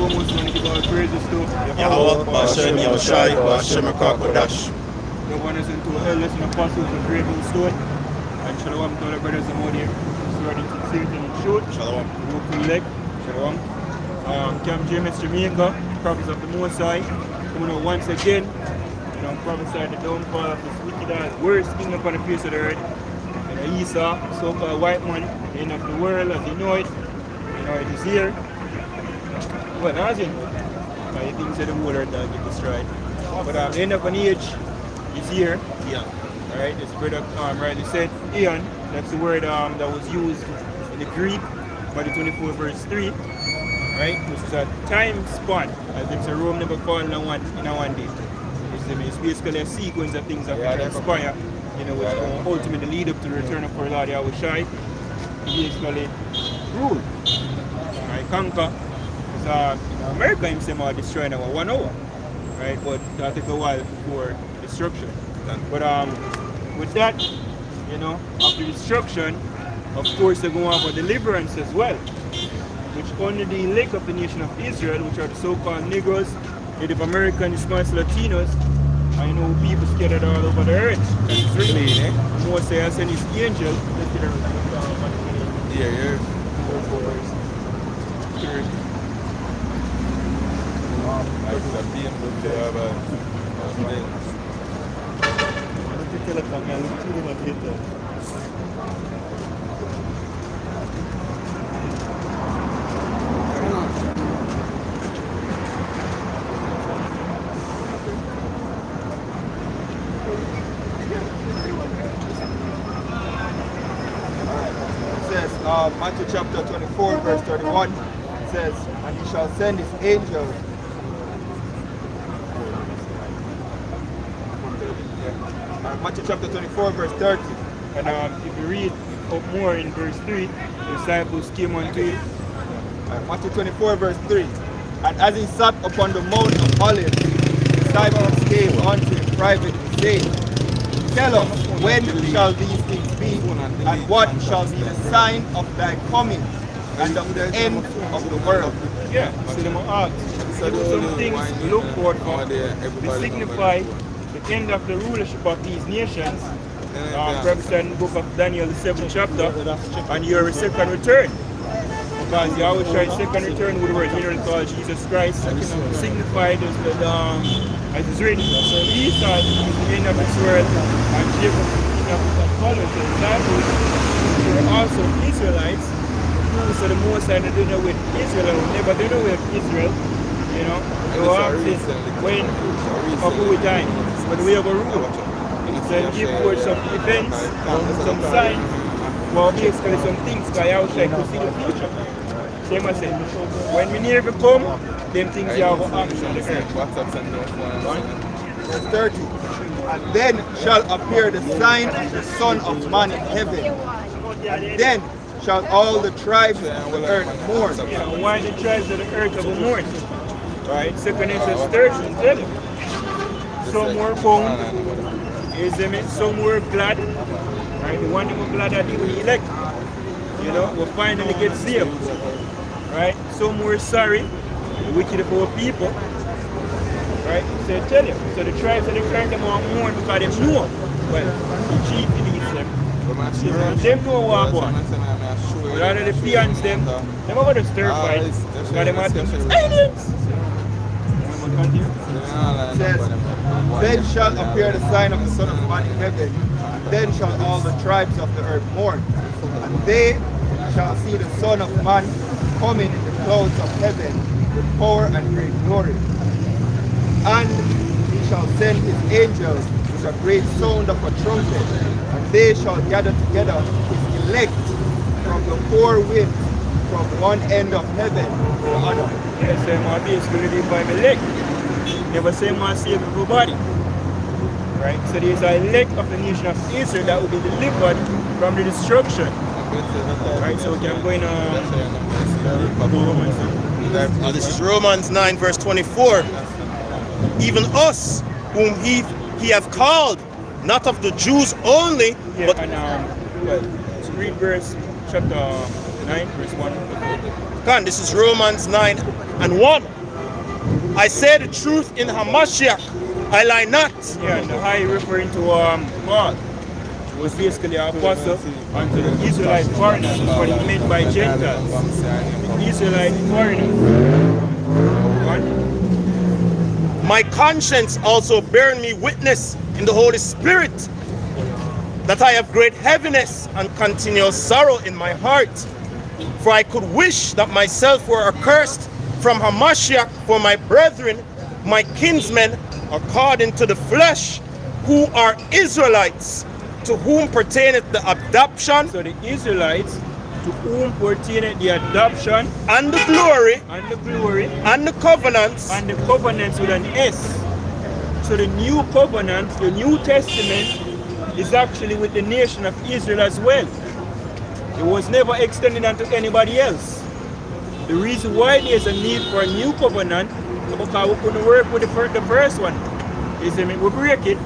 foremost, I want to give all praises to Yahweh, Bashem, Yahushai, Bashem, Kodash. the ones and two elders and apostles of Great Stone. And shalom to all the brothers and more here. Starting to see it in the shoot. Shalom. Local leg. Shalom. Camp Jamaica, prophets of the Most High. Coming out once again. Prophesy the downfall of this wicked worst kingdom upon the face of the earth. And Esau, so-called white man, the end of the world as you know it. It is here. Well, as you know, I think that the whole earth will get destroyed. But the end of an age is here. Yeah. Alright, this brother rightly said, Eon, that's the word that was used in the Greek, Matthew 24 verse 3. Right? Which is a time span, as it's a Rome never fall in a one day. It's basically a sequence of things that transpire, which will ultimately lead up to the return of our Lord Yahushai. He basically rule. Right? Conquer. Because America himself are destroying our 1 hour. Right? But that'll take a while before destruction. But with that, after destruction, of course they're going to have a deliverance as well. Which only the elect of the nation of Israel, which are the so-called Negroes, Native Americans, Spanish Latinos, I know people scattered all over the earth. That's really, Moses has sent his angel. Let's get Yeah. Matthew chapter 24 verse 31 says, and he shall send his angels. Matthew chapter 24 verse 30. And if you read up more in verse 3, the disciples came unto him. Matthew 24 verse 3. And as he sat upon the Mount of Olives, the disciples came unto him privately, saying, Tell us, when shall these things be, and what shall be the sign of thy coming, and of the end of the world? Yeah, so they will ask. Some things to look forward for. They signify the end of the rulership of these nations. Represent the book of Daniel, the 7th chapter, and your second return. Because Yahweh's second return would work here called Jesus Christ, signified as it's written, Esau is the end of this world, and Jacob is the king of the followers. The disciples were also Israelites, so the Most High do know with Israel, and never do know with Israel, They were asking when or who time, but we have a rule. So give forth some events, some signs, well basically some things, because Yahweh to see the future. Same as it. When we near to come, them things you have action on the earth. Verse 30. And then shall appear the sign of the Son of Man in heaven. And then shall all the tribes of the earth mourn. Why the tribes of the earth will mourn? Right? 2 Corinthians 13 tell you. Some were bound, some were glad. Right? The one who were glad that he will elect. Will finally get saved. Right? Some were sorry, the wicked of our people. Right? So I tell you, so the tribes of the earth them are mourn because they know. Well, the chief leads them. Them know what going. But out of the peons them are going to stir fight. Because them are aliens. It says, then shall appear the sign of the Son of Man in heaven, and then shall all the tribes of the earth mourn. And they shall see the Son of Man coming in the clouds of heaven with power and great glory. And he shall send his angels with a great sound of a trumpet, and they shall gather together his elect from the four winds, from one end of heaven to the other. Yes, I'm basically by my elect. Never say man save everybody. Right? So there is an elect of the nation of Israel that will be delivered from the destruction. Right, so we can go in This is Romans 9 verse 24. Even us, whom he hath called, not of the Jews only, yeah, but... And, well, read verse chapter 9, verse 1. God, this is Romans 9:1. I say the truth in Hamashiach, I lie not. Yeah, and the high referring to Paul was basically an apostle unto the Israelite foreigners. That's what he meant by Gentiles. The Israelite foreigners. My conscience also bearing me witness in the Holy Spirit that I have great heaviness and continual sorrow in my heart. For I could wish that myself were accursed from Hamashiach for my brethren, my kinsmen, according to the flesh, who are Israelites, to whom pertaineth the adoption. So the Israelites, to whom pertaineth the adoption and the glory and the glory and the covenants with an S. So the new covenant, the New Testament, is actually with the nation of Israel as well. It was never extended unto anybody else. The reason why there's a need for a new covenant is because we couldn't work with the first one. Is that we break it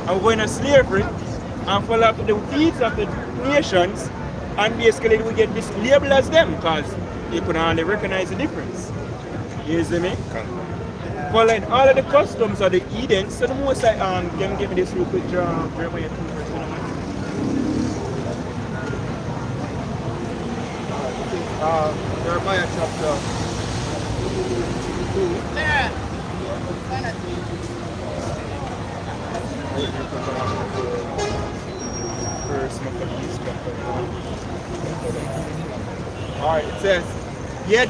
and we're going to slavery and follow up the deeds of the nations, and basically we get this label as them because they could only recognize the difference. You see me? Following all of the customs of the Eden, so the most I can give me this real quick, Jeremiah 2 verse 1. Jeremiah chapter 2. Alright, it says, yet,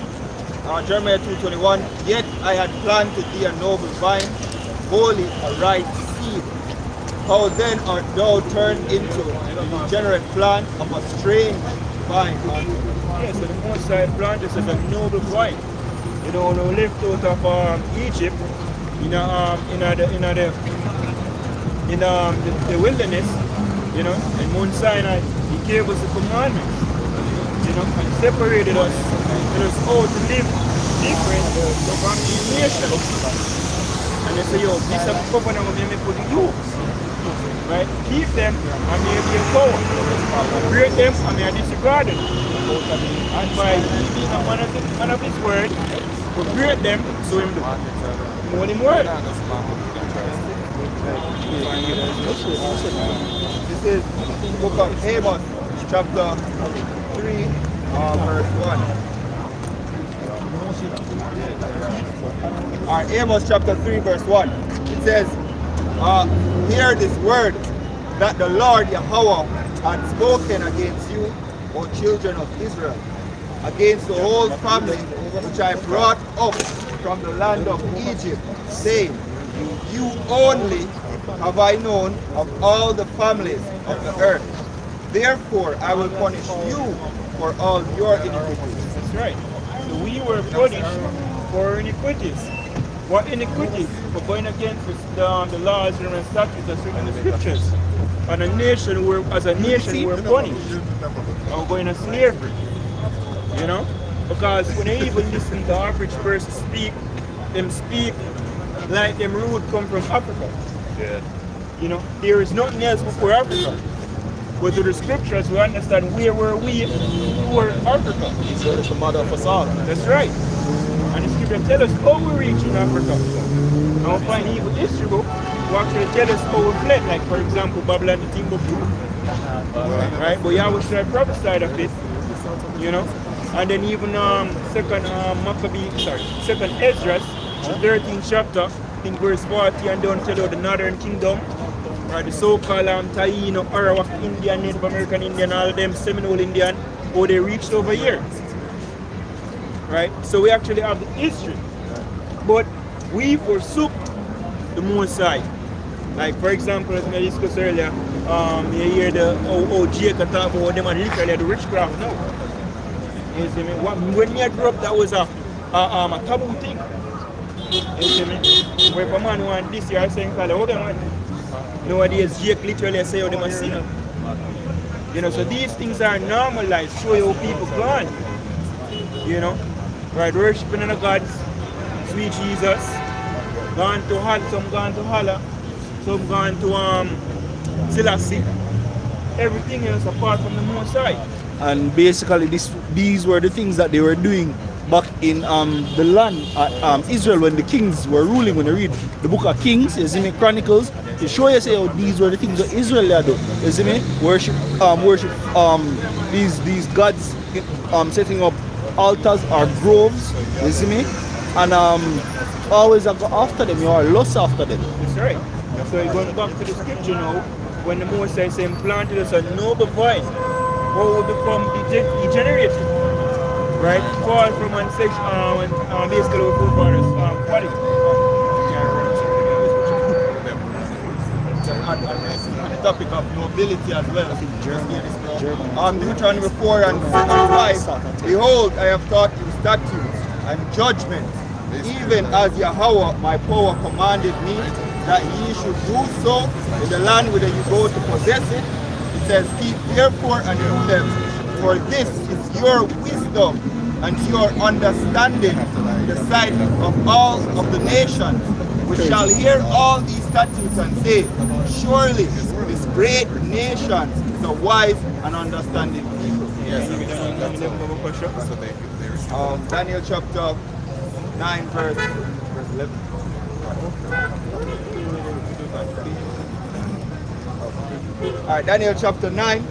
Jeremiah 2:21, yet I had planted thee a noble vine, wholly a right seed. How then art thou turned into the degenerate plant of a strange vine? Yes, so the most I planted is a noble vine. You know, when we left out of Egypt, in the wilderness, you know, in Mount Sinai, he gave us the commandments, you know, and separated us, and us all to live different from these nations. And they say, yo, this is a covenant we may put you, right? Keep them and may give power. Break them and may disregard them. And by keeping one of his word, we break them, so him do more than word. This is the book of Amos, chapter 3, verse 1. Amos chapter 3, verse 1. It says, hear this word that the Lord Yahweh had spoken against you, O children of Israel, against the whole family which I brought up from the land of Egypt, saying, you only have I known of all the families of the earth. Therefore I will punish you for all your iniquities. That's right. So we were punished for iniquities. What iniquities? For going against the laws and statutes that's written in the scriptures. And as a nation we're punished. And we're going to slavery. You know? Because when they even listen to the average person speak, them speak like them root come from Africa. Yeah. You know, there is nothing else before Africa. But through the scriptures we understand where were we before Africa. Israel is the mother of us all. That's right. And the scripture tell us how we reach in Africa. And we find even history book who actually tell us how we fled, like for example Babylon the Timbuktu. Right? But Yahweh tried prophesied of it. You know? And then even second Esdras, the 13th chapter, in verse 40, and down tell you the northern kingdom, right, the so-called Taino, Arawak Indian, Native American Indian, all of them Seminole Indian, how they reached over here. Right? So we actually have the history. But we forsook the Most High. Like for example, as I discussed earlier, you hear the Jacob talk about them and literally the witchcraft now. You see me? When you grew up, that was a taboo thing. You see me? Where if a man want this year, saying, "Oh, man." Nowadays, Jake literally say, "Oh, they must sin." You know, so these things are normalized. Show you how people gone. You know, right? Worshiping the gods, sweet Jesus, gone to Hall, some gone to Hala, some gone to Selassie. Everything else apart from the Most High. And basically these were the things that they were doing back in the land, Israel, when the kings were ruling. When you read the book of Kings, you see me, Chronicles, it show you say how these were the things that Israel had done. You see me, worship these gods, setting up altars or groves. You see me, and always go after them. You are lust after them. That's right. So going back to the scripture now, when the Most High said, planted us a noble vine, or will become degenerated, right? Fall from one section, basically we put for us quality. On the topic of nobility as well. Deuteronomy 4 and 5. Behold, I have taught you statutes and judgments, even as Yahweh my power commanded me, that ye should do so in the land whither you go to possess it. It says, keep therefore and do them, for this is your wisdom and your understanding in the sight of all of the nations, which shall hear all these statutes and say, surely this great nation is a wise and understanding people. Yes. Daniel chapter 9 verse 11. Alright, Daniel chapter 9,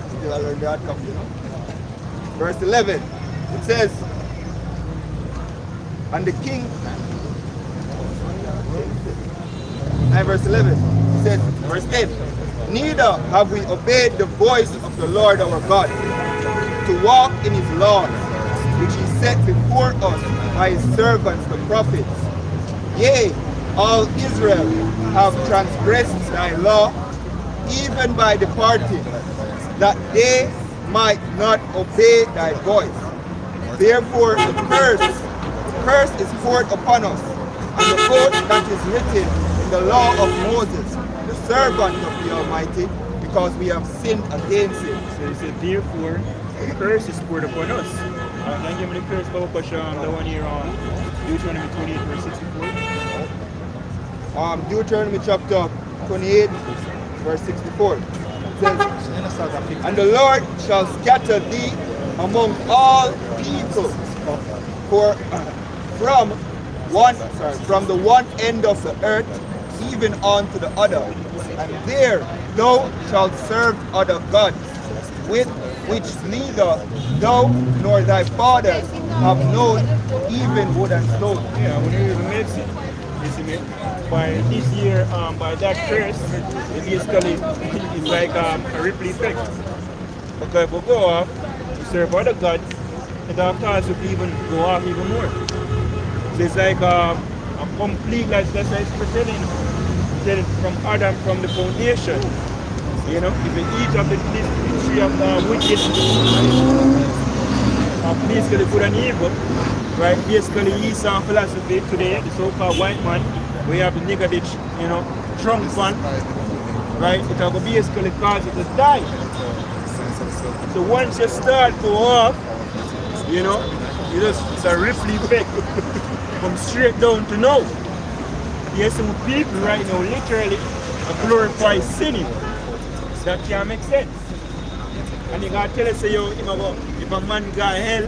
still learn that copy, verse 11. It says, and the king, 9 verse 11, it says, verse 10, neither have we obeyed the voice of the Lord our God, to walk in his laws, which he set before us by his servants the prophets. Yea, all Israel have transgressed thy law, even by departing, that they might not obey thy voice. Therefore the curse is poured upon us, and the oath that is written in the law of Moses, the servant of the Almighty, because we have sinned against him. So he said, therefore, the curse is poured upon us. Can you give me the curse, Baba Pasha, the one here on Deuteronomy 28, verse 64? Deuteronomy chapter 28, verse 64. It says, and the Lord shall scatter thee among all people from the one end of the earth even unto the other, and there thou shalt serve other gods, with which neither thou nor thy fathers have known, even wood and stone. Yeah, when you even mix it, you see me? By this year, by that curse, it basically is like a ripple effect. Because if we go off to serve other gods, it will cause us to even go off even more. So it's like a complete, like that's why it's pretending from Adam, from the foundation. You know, if you eat of the tree of wicked, basically good and evil, right? Basically Eastern philosophy today, the so-called white man, we have the nigger ditch, you know, drunk fun, right? It will basically cause you to die. So once you start to go off, you know, it's a ripple effect. Come straight down to now. There's some people right now literally glorify sinning. That can't make sense. And you gotta tell us, say, yo, if a man got hell,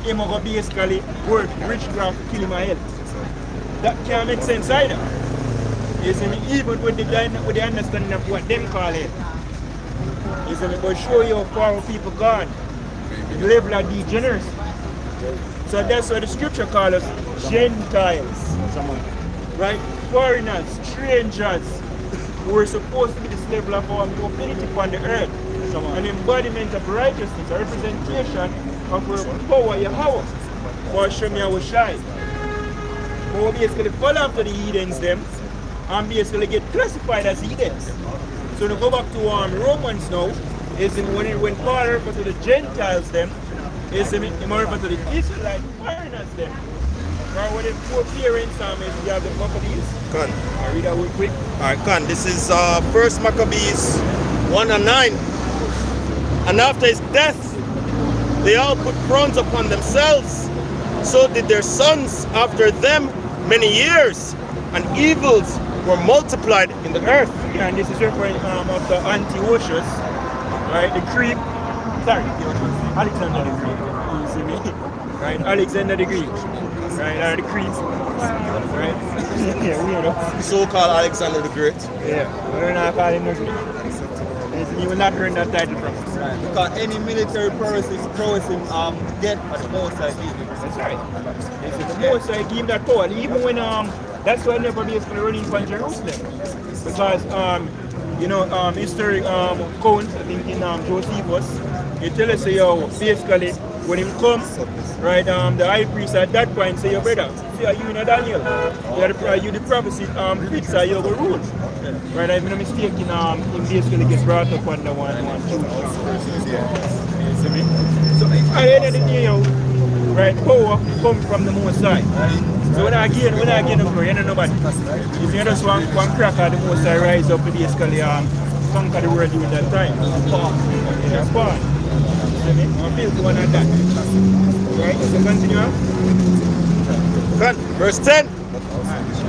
he go basically work witchcraft to kill him at hell. That can't make sense either. Isn't it? Even with the understanding of what them call it. Isn't it? But show you how far people gone. The level of degeneracy. So that's why the scripture calls us Gentiles. Right? Foreigners, strangers, who are supposed to be this level of our mobility upon the earth. An embodiment of righteousness, a representation of our power, Yahweh. For Hashem Yahweh Shai. We basically fall after the heathens them and basically get classified as heathens. So to go back to Romans now, is when Paul refers to the Gentiles them, is in refer to the Israelite foreigners them. Right, when the four parents is you have the Maccabees. Con. I read that real quick. Alright, Con. This is First Maccabees 1 and 9. And after his death, they all put crowns upon themselves. So did their sons after them many years, and evils were multiplied in the earth. Yeah, and this is referring after Antiochus, right? The Greek, sorry, Alexander the Greek. You see me? right? Alexander the Greek, right? Or the Crete, right? Yeah, weirdo. So-called Alexander the Great. Yeah, we're not calling him the Greek. You will not earn that title from us. Right. Because any military prowess get at the most I give. That's right. It's the most I give him that power. Even when that's why never be running from Jerusalem. Because historic counts, I think in Josephus, it tell us yo, basically when him come, right, the high priest at that point say, your brother, see are you in Daniel? You the prophecy fits are you go rule. Right, I'm not mistaken, him basically get brought up under one Jewish. You see me? So at the end of the day, right, power comes from the Most High. So when I get up for you know nobody. If you just one cracker, the Most High rise up and basically conquer the world during that time. That's fine. You see me? I feel one of that. Right, so continue. Good. Verse 10.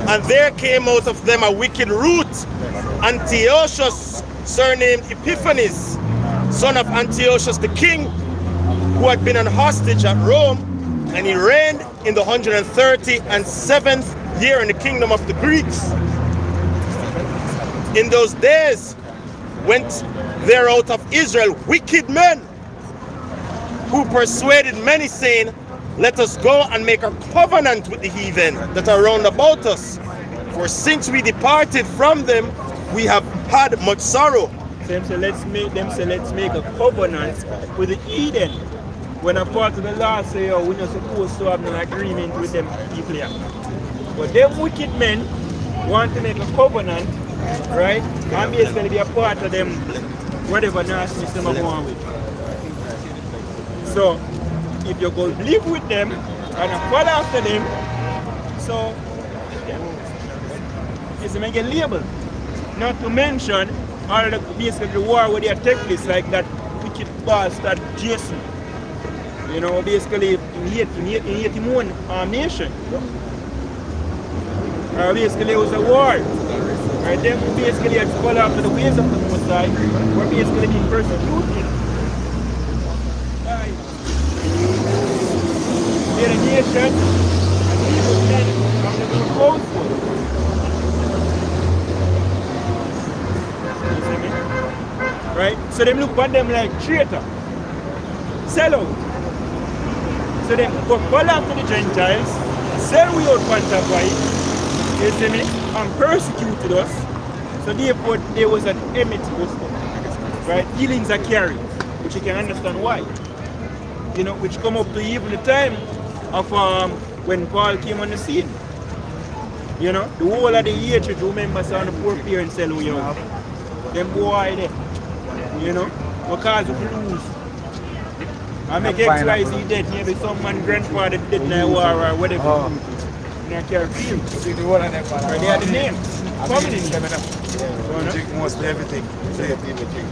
And there came out of them a wicked root, Antiochus, surnamed Epiphanes, son of Antiochus the king, who had been an hostage at Rome, and he reigned in the 137th year in the kingdom of the Greeks. In those days went there out of Israel wicked men, who persuaded many, saying, let us go and make a covenant with the heathen that are round about us. For since we departed from them, we have had much sorrow. Them say let's make a covenant with the heathen. When a part of the law say, oh, we're not supposed to have an agreement with them people here. But them wicked men want to make a covenant, right? And basically be a part of them, whatever nastiness them are going with. So if you go live with them and follow after them, so it's make a label. Not to mention all the basically the war where they take place like that wicked bastard Jason. You know, basically he hate him own nation. Basically it was a war. Right? Them basically had to follow after the ways of the Most High, were basically being persecuted. Their nation and people then from the household. You see me? Right? So them look at them like traitor. Sell out. So them go follow after the Gentiles, sell we out Pantavite, you see me, and persecuted us. So therefore there was an enmity with them. Right? Feelings are carried, which you can understand why. You know, which come up to even the time of when Paul came on the scene. You know, the whole of the hatred, remember some of the poor parents sell we out. Them boy there. You know, because we lose. I make XYZ dead, maybe some man grandfather dead in a war or whatever. And I can't feel. See the one of them, Right, they are the names. Family names. Drink mostly everything. Same people drink.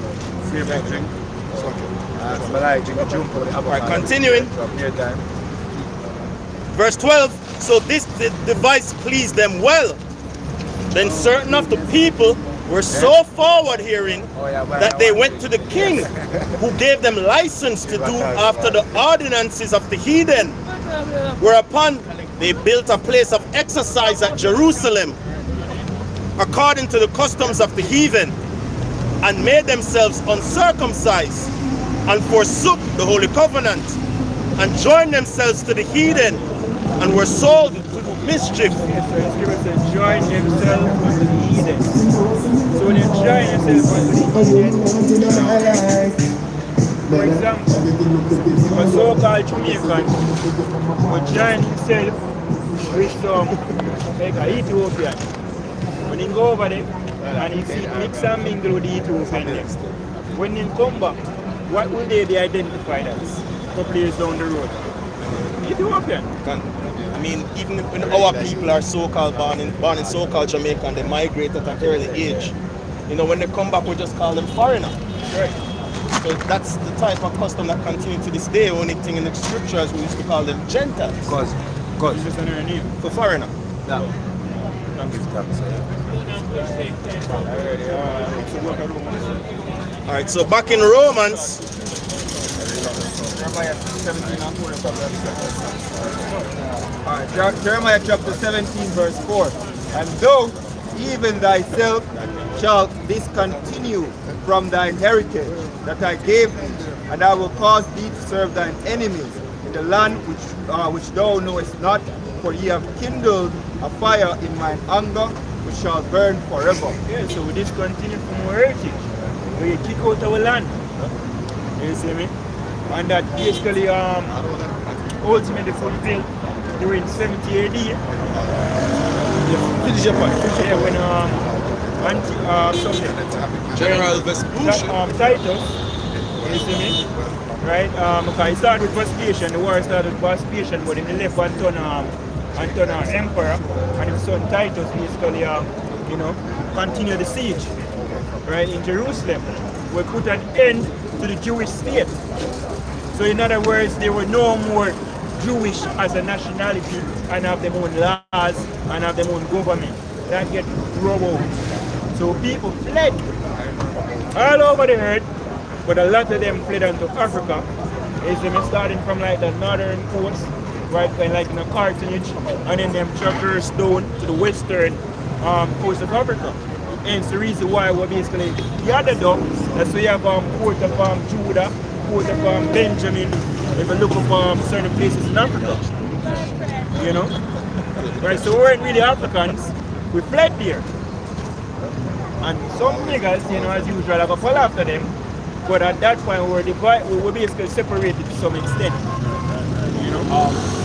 Same drink. But I drink a jump for the Alright, continuing. Time. Verse 12. So this device pleased them well. Then certain of the people were so forward hearing that they went to the king, who gave them license to do after the ordinances of the heathen. Whereupon they built a place of exercise at Jerusalem, according to the customs of the heathen, and made themselves uncircumcised, and forsook the holy covenant, and joined themselves to the heathen, and were sold to do mischief. Yes, so the scripture says, join themselves with the heathen. So when you join yourself with the heathen, for example, a so-called Jamaican would join himself with some like an Ethiopian. When he go over there and he see mix and mingle with the Ethiopian there, when he come back, what will they be identified as? A couple years down the road. Ethiopian. I mean, even when our people are so-called born in so-called Jamaica and they migrate at an early age, you know, when they come back, we just call them foreigner. Right. So that's the type of custom that continues to this day. Only thing in the scriptures, we used to call them Gentiles. Because. Just under a name. For foreigner. Yeah. Alright, so back in Romans, Jeremiah 17 and 4. Alright, Jeremiah chapter 17 verse 4. And thou, even thyself, shalt discontinue from thine heritage that I gave thee, and I will cause thee to serve thine enemies in the land which thou knowest not, for ye have kindled a fire in mine anger, which shall burn forever. Yeah, so we discontinue from our heritage. We kick out our land. You see me? And that basically ultimately fulfilled during 70 AD. Finish your point. Yeah, when General Vespucci. Titus, you see me? Right? Because he started with Vespasian, the war started with Vespasian, but he left and turned emperor, and his son Titus basically continue the siege, right, in Jerusalem. We put an end to the Jewish state. So in other words, there were no more Jewish as a nationality and have their own laws and have their own government. That get robbed. So people fled all over the earth, but a lot of them fled into Africa. Is them starting from like the northern coast, right, like in a Carthage, and then them traverse down to the western coast of Africa. Hence the reason why we're basically gathered up. That's why you have port of Judah, port of Benjamin, if you look up certain places in Africa. You know? Right, so we weren't really Africans, we fled there. And some niggas, as usual, have a fall after them, but at that point we were basically separated to some extent. You know?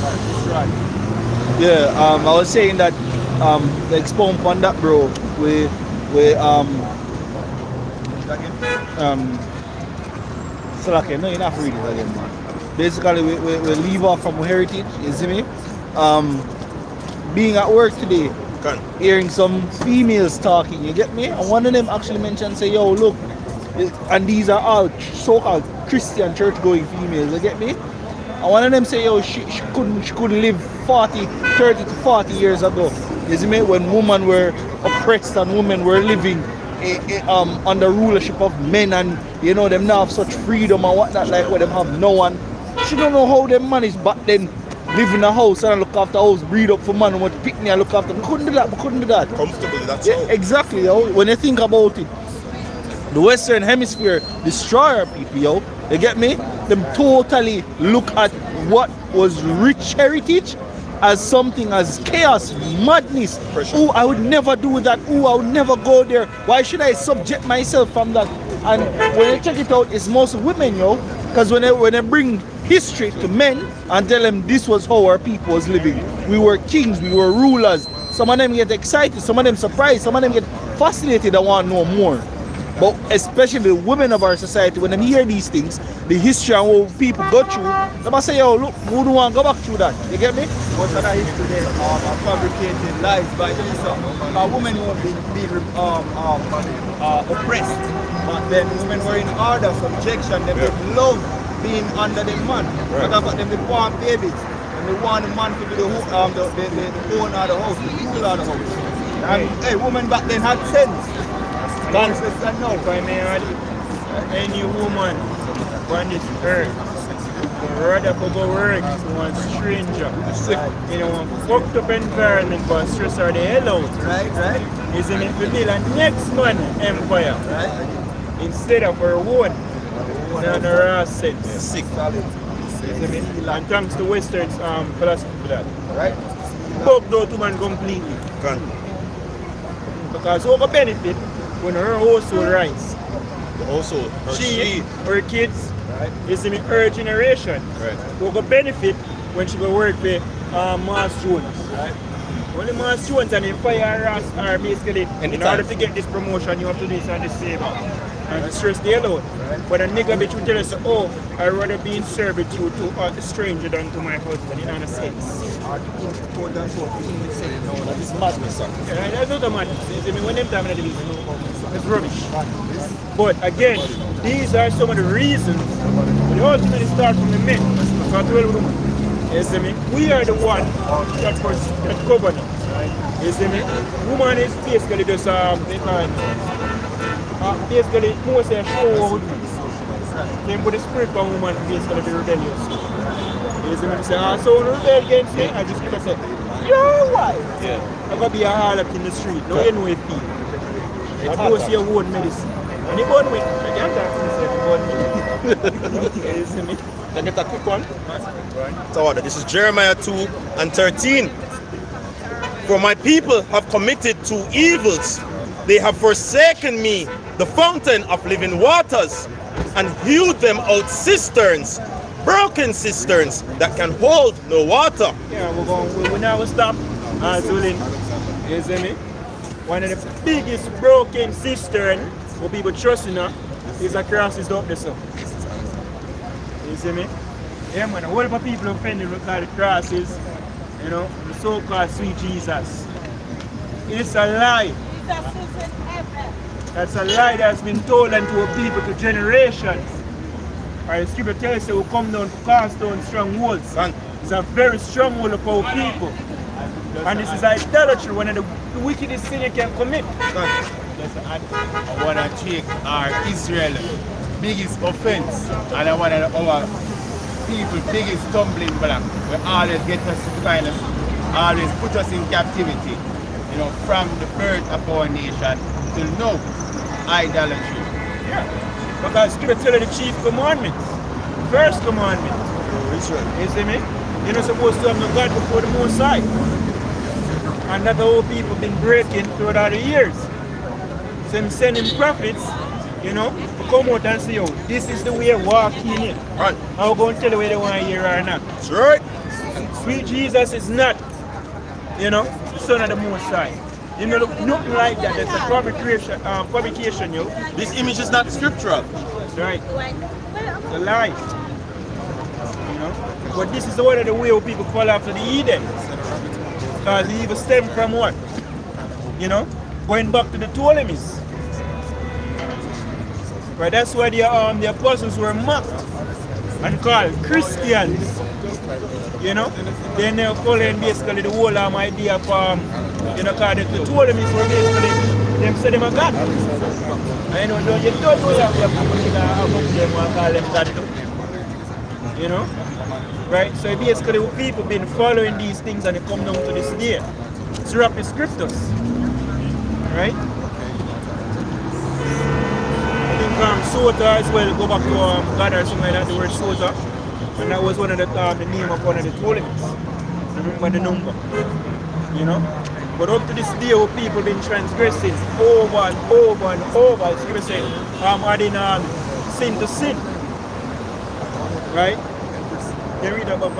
That's right. Yeah, I was saying that to expound on that, bro, so okay, no, you don't have to read it again, man. Basically, we leave off from heritage, you see me? Being at work today, hearing some females talking, you get me? And one of them actually mentioned, say, yo, look, and these are all so-called Christian church-going females, you get me? And one of them say, yo, she couldn't live 30 to 40 years ago. You see me? When women were oppressed and women were living under rulership of men, and them now have such freedom and whatnot, like what them have no one. She don't know how them manage back then, live in a house and look after house, breed up for man and want to pick me and look after them. We couldn't do that. Comfortably, that's yeah, all. exactly, yo. When you think about it, the Western Hemisphere destroy our people, yo. You get me? Them totally look at what was rich heritage as something as chaos, madness. Pressure. Oh, I would never do that. Oh, I would never go there. Why should I subject myself from that? And when you check it out, it's mostly women, yo. Because when they bring history to men and tell them this was how our people was living. We were kings, we were rulers. Some of them get excited, some of them surprised, some of them get fascinated and want to know more. But especially the women of our society, when they hear these things, the history and how people go through, they must say, yo, look, we don't want to go back through that. You get me? Most of that history there are fabricated lies by Esau. Women won't be oppressed. But then women were in order, subjection, they would love being under the man. Right. But them they want babies. And they want the man to be the owner of the house, the people of the house. And hey, women back then had sense. Man, if I may add, any woman on this earth would rather go work to one stranger in a fucked up environment but stress her the hell out. Right. Isn't it to build a next man empire instead of her own? And her ass sense. Sick. And thanks to Western philosophy for that. Right. Fuck those women completely. Because who can benefit when her household rise? Also, her kids, is in her generation. Right. Who can benefit when she go work for Mars Jones. Right. Only Mars Jones and the fire ass are basically, in order to get this promotion, you have to do this and the same. And stress the alone. But a nigga bitch will tell us, oh, I'd rather be in servitude to a stranger than to my husband. It makes sense. that is madness, sir. Yeah, that's not a madness. I mean, when them time at the it's rubbish. But again, these are some of the reasons. But ultimately start from the men. We are the one that govern it. Woman is basically just basically mostly a show. Then put the spirit on woman to basically be rebellious. You see me? Say, so when you rebel against me, I just keep on saying, yo, why? Yeah. I'm going to be a harlot in the street. No, you know it feel. I do see your own medicine. And you born with, I can't talk to myself, you born with. You see me? Can I get a quick one? So this is Jeremiah 2:13. For my people have committed two evils. They have forsaken me, the fountain of living waters, and hewed them out cisterns, broken cisterns that can hold no water. Yeah, we're now stop. Zulin, you see me? One of the biggest broken cistern for people trust in is a cross is up there, so. You see me? Yeah, man, a whole heap of people offended with all the crosses, you know, the so-called sweet Jesus. It's a lie. That's a lie that's been told unto our people to generations. Alright, the scripture tells us that we come down to cast down strongholds. It's a very stronghold of our people. And this is idolatry, one of the wickedest sin you can commit. I want to take our Israel biggest offense and one of our people biggest stumbling block. We always get us to kind of always put us in captivity. You know, from the birth of our nation till now, idolatry. Yeah. Because scripture tells the chief commandment. First commandment. You see me? You're not supposed to have no God before the Most High. And that the whole people been breaking throughout the years. So I'm sending prophets, you know, to come out and say, oh, this is the way of walking in. Right. I'm going to tell you whether they want to hear or not. That's right. Sweet Jesus is not, you know, the son of the Most High. You know, nothing like that. That's a fabrication, yo. This image is not scriptural. Right. It's a lie. You know? But this is one of the way where people fall after the Eden. Because the evil stem from what? You know? Going back to the Ptolemies. Right, that's why the apostles were mocked and called Christians. You know? Then they're following basically the whole idea of you know, because the Ptolemies were basically them say them a God. And you know, you don't know that them and call them God too. You know? Right? So basically people been following these things and they come down to this day. Throughout the scriptures. Right? I think Sota as well, go back to God or something like that, the word Sota. And that was one of the name of one of the Ptolemies. Remember the number. You know? But up to this day, people been transgressing over and over and over. As you were saying, adding sin to sin. Right? They read about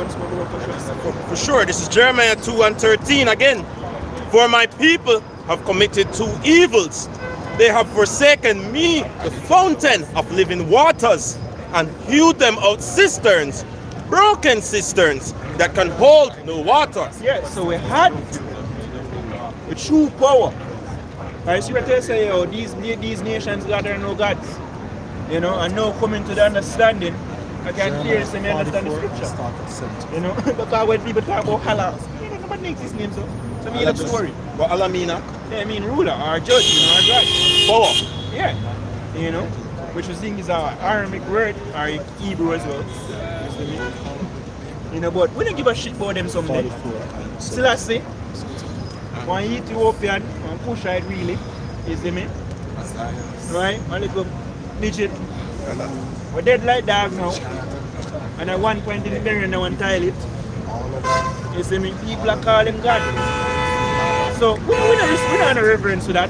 For sure, this is Jeremiah 2:13 again. For my people have committed two evils. They have forsaken me, the fountain of living waters, and hewed them out cisterns, broken cisterns that can hold no water. Yeah, so we had the true power. I see what they say, oh, these nations got there no gods. You know, and now coming to the understanding, I can clearly say me understand the scripture. You know, because when people talk about Allah, you know, nobody makes this name so. So me look story. What Allah mean? Yeah, I mean ruler or judge, you know, or judge. Power. Yeah. You know, which we think is our Aramaic word or Hebrew as well. You know, but we don't give a shit about them someday. Still I say, one Ethiopian, one Cushite really, you see me? Right? One little digit. We're dead like dog now. And at one point in the bury no one toilet. You see me? People are calling God. So we don't have reverence to that.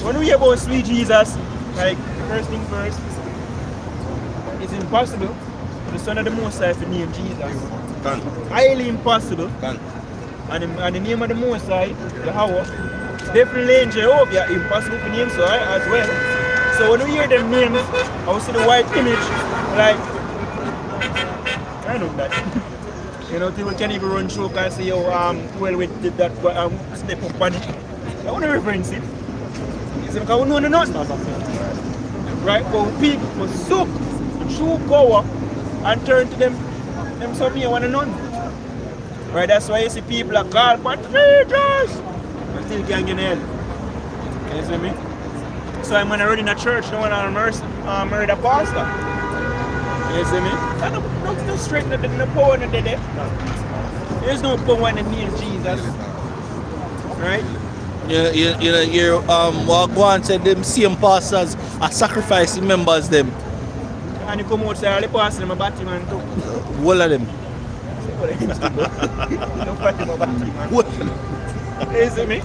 When we hear about sweet Jesus, like first thing first, it's impossible for the Son of the Most High to name Jesus. Can. Highly impossible. Can. And the name of the Most High, Yahweh, definitely in Jehovah, impossible to name so as well. So when we hear them names, I will see the white image, like, I know that. You know, people can even run through and say, yo, well, we did that, step up on it. I want to reference it. You see, because we know nothing. Right? But people forsook the true power and turn to them something you want to know. Right? That's why you see people are called patriots and still can't get hell. You see me? So I'm gonna run in a church, no one on murder pastor. You see me? No straight, no power in the day. There's no power in the name of Jesus. Right? Wagwan said them same pastors are sacrificing members them. And you come outside, all the pastors, I'm a batty man too. All of them. You see me?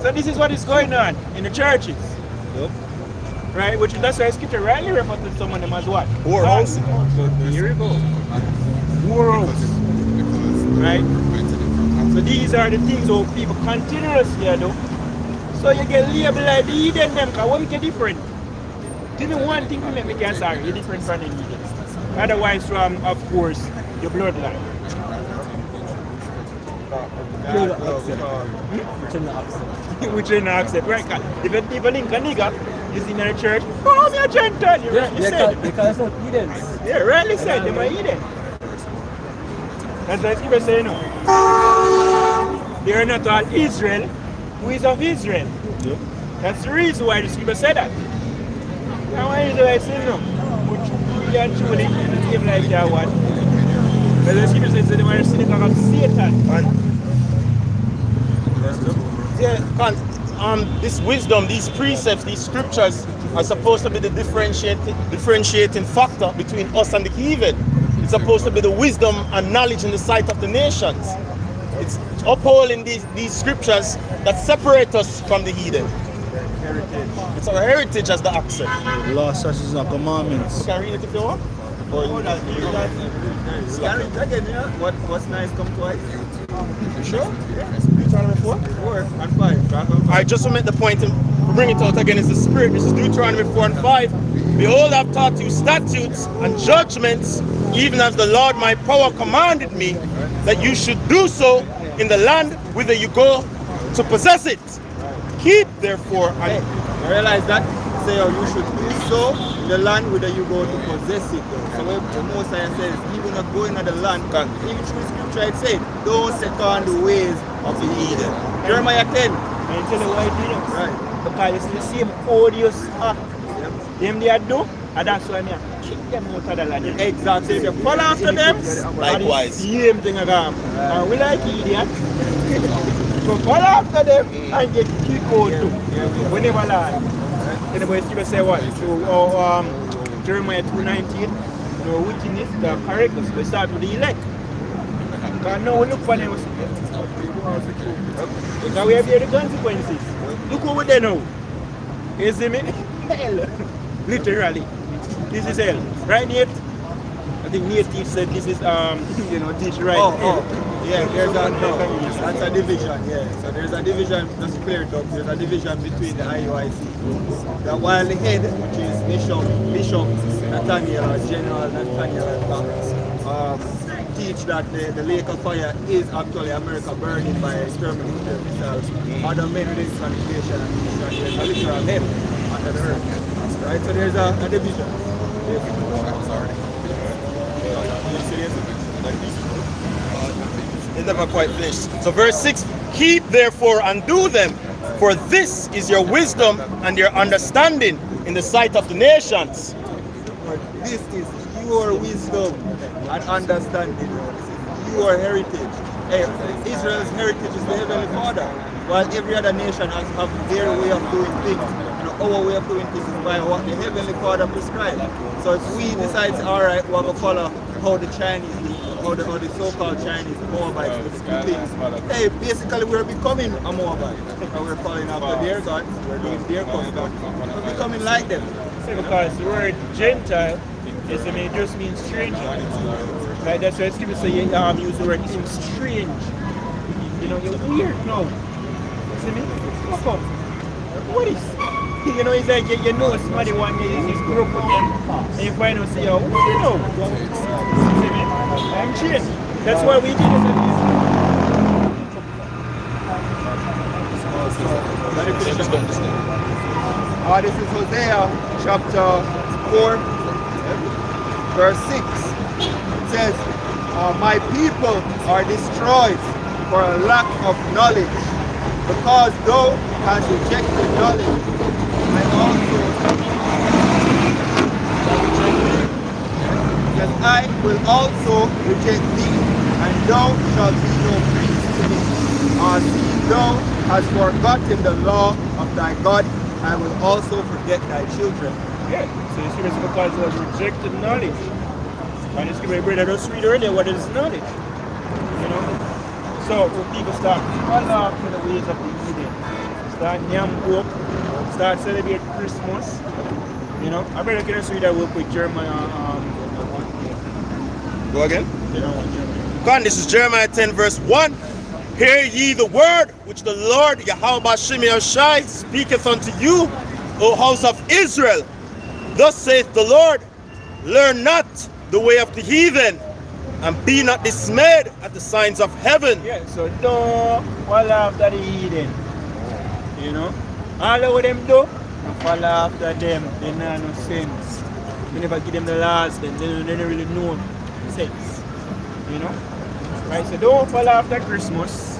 So this is what is going on in the churches. Yep. Right? Which that's why scripture rightly refers to some of them as what? Whorehouse. Here we go. Whorehouse. Right? So these are the things that people continuously do. So you get labeled like the heathen them, because what make you different? Give me one thing to make me can sorry, you're different from the heathen. Otherwise from, of course, your bloodline. Which you not accept, right? If you link a nigga, you see in the church, oh, I'm a Gentile, you rightly said. Because of heathens. Yeah, rightly said, they're my heathen. That's why people say no. They are not all Israel, who is of Israel. Yep. That's the reason why the scripture said that. Now why is I say no? Which really and truly behave like that one. But the scripture says that they were synagogue of Satan. Yeah, this wisdom, these precepts, these scriptures are supposed to be the differentiating factor between us and the heathen. It's supposed to be the wisdom and knowledge in the sight of the nations. It's upholding these scriptures that separate us from the heathen. It's our heritage as the accent. Law, statutes, and commandments. You can read it if you want. Or you can Again, yeah. What's nice come twice? sure? Deuteronomy 4 and 5. I just to make the point and bring it out again is the spirit. This is Deuteronomy 4 and 5. Behold, I've taught you statutes and judgments, even as the Lord my power commanded me, that you should do so in the land whither you go to possess it. Keep therefore and I realize that say you should do so in the land whither you go to possess it. So when the Most High says, even not going to the land, even through scripture it says, don't set on the ways of the heathen. Jeremiah 10. And tell you why it did it. Right. Because it's the same odious act. Them they do, and that's why I kick them out of the land. Exactly. If you follow after them, Likewise. the same thing again. And we like idiots. So follow after them and get kicked out too. We never learn. Anybody still say what? So Jeremiah 2:19, no wickedness, the correctness. We start with the elect. Because now we look for them. Because we have here the consequences. Look over there now. You see me? Hell. Literally. This is hell. Right, Nate? I think Nate said this is, teach right. Yeah, that's a division, yeah. So there's a division, just clear it up, there's a division between the IUIC. While the head, which is Bishop Nathaniel or General Nathaniel, teach that the lake of fire is actually America burning by exterminating missiles. Other men with this congregation and there's a literal hell under the earth. Right, so there's a division. It's never quite finished. So verse 6, keep therefore and do them, for this is your wisdom and your understanding in the sight of the nations. This is your wisdom and understanding. This is your heritage. Israel's heritage is the Heavenly Father, while every other nation has their way of doing things. Our way of doing things is by what the Heavenly Father prescribed. So if we decide, alright, we're going to follow how the Chinese do, how the so-called Chinese Moabites do things. Hey, basically we're becoming a Moabite. And we're following after their gods, we're doing their custom. We're becoming like them. Because the word Gentile it just means stranger. Like that's why people say use the word strange. You're weird now. See me? Fuck up. What is? It's like you know somebody one day is group with them and you find out say, who do you know? See me? I'm changed. That's why we did it. This is Hosea chapter 4, verse 6. It says, my people are destroyed for a lack of knowledge, because thou hast rejected knowledge, I also yes, I will also reject thee, and thou shalt be no priest to me. See, thou hast forgotten the law of thy God, I will also forget thy children. Yeah, so the scripture says because he has rejected knowledge. And the scripture, brother, just read earlier what is knowledge. You know? So when people start fall off to the ways of the heathen, start nyambo, start celebrate Christmas, you know. I better can just read that real quick, Jeremiah. Go again. You know what, Jeremiah. Come on, this is Jeremiah 10 verse 1. Hear ye the word which the Lord Yahweh Shai speaketh unto you, O house of Israel. Thus saith the Lord, learn not the way of the heathen, and be not dismayed at the signs of heaven. Yeah, so don't follow after the heathen. You know? All of what them do, follow after them. They don't have no sense. You never give them the laws, then they don't really know sense. You know? Right, so don't follow after Christmas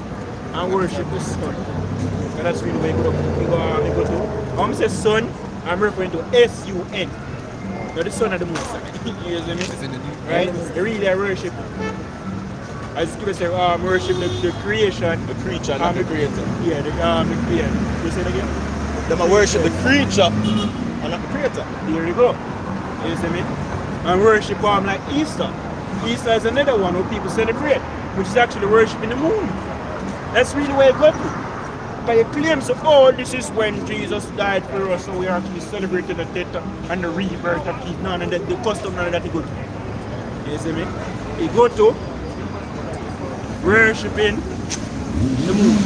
and worship the sun. So that's really where we go to. When I say sun, I'm referring to S-U-N. Not the son of the Most High. You know what I mean? Right? They really are worship. As people say, worship the creation. The creature, not the creator. Yeah, the creator. You say it again? Them a worship the creature and not the creator. There you go. You see me? And worship like Easter. Easter is another one where people celebrate, which is actually worshiping the moon. That's really where it got to. But it claims, oh, this is when Jesus died for us, so we are actually celebrating the death and the rebirth of Jesus. None and the custom none that he go to. You see me? He go to worshiping the moon.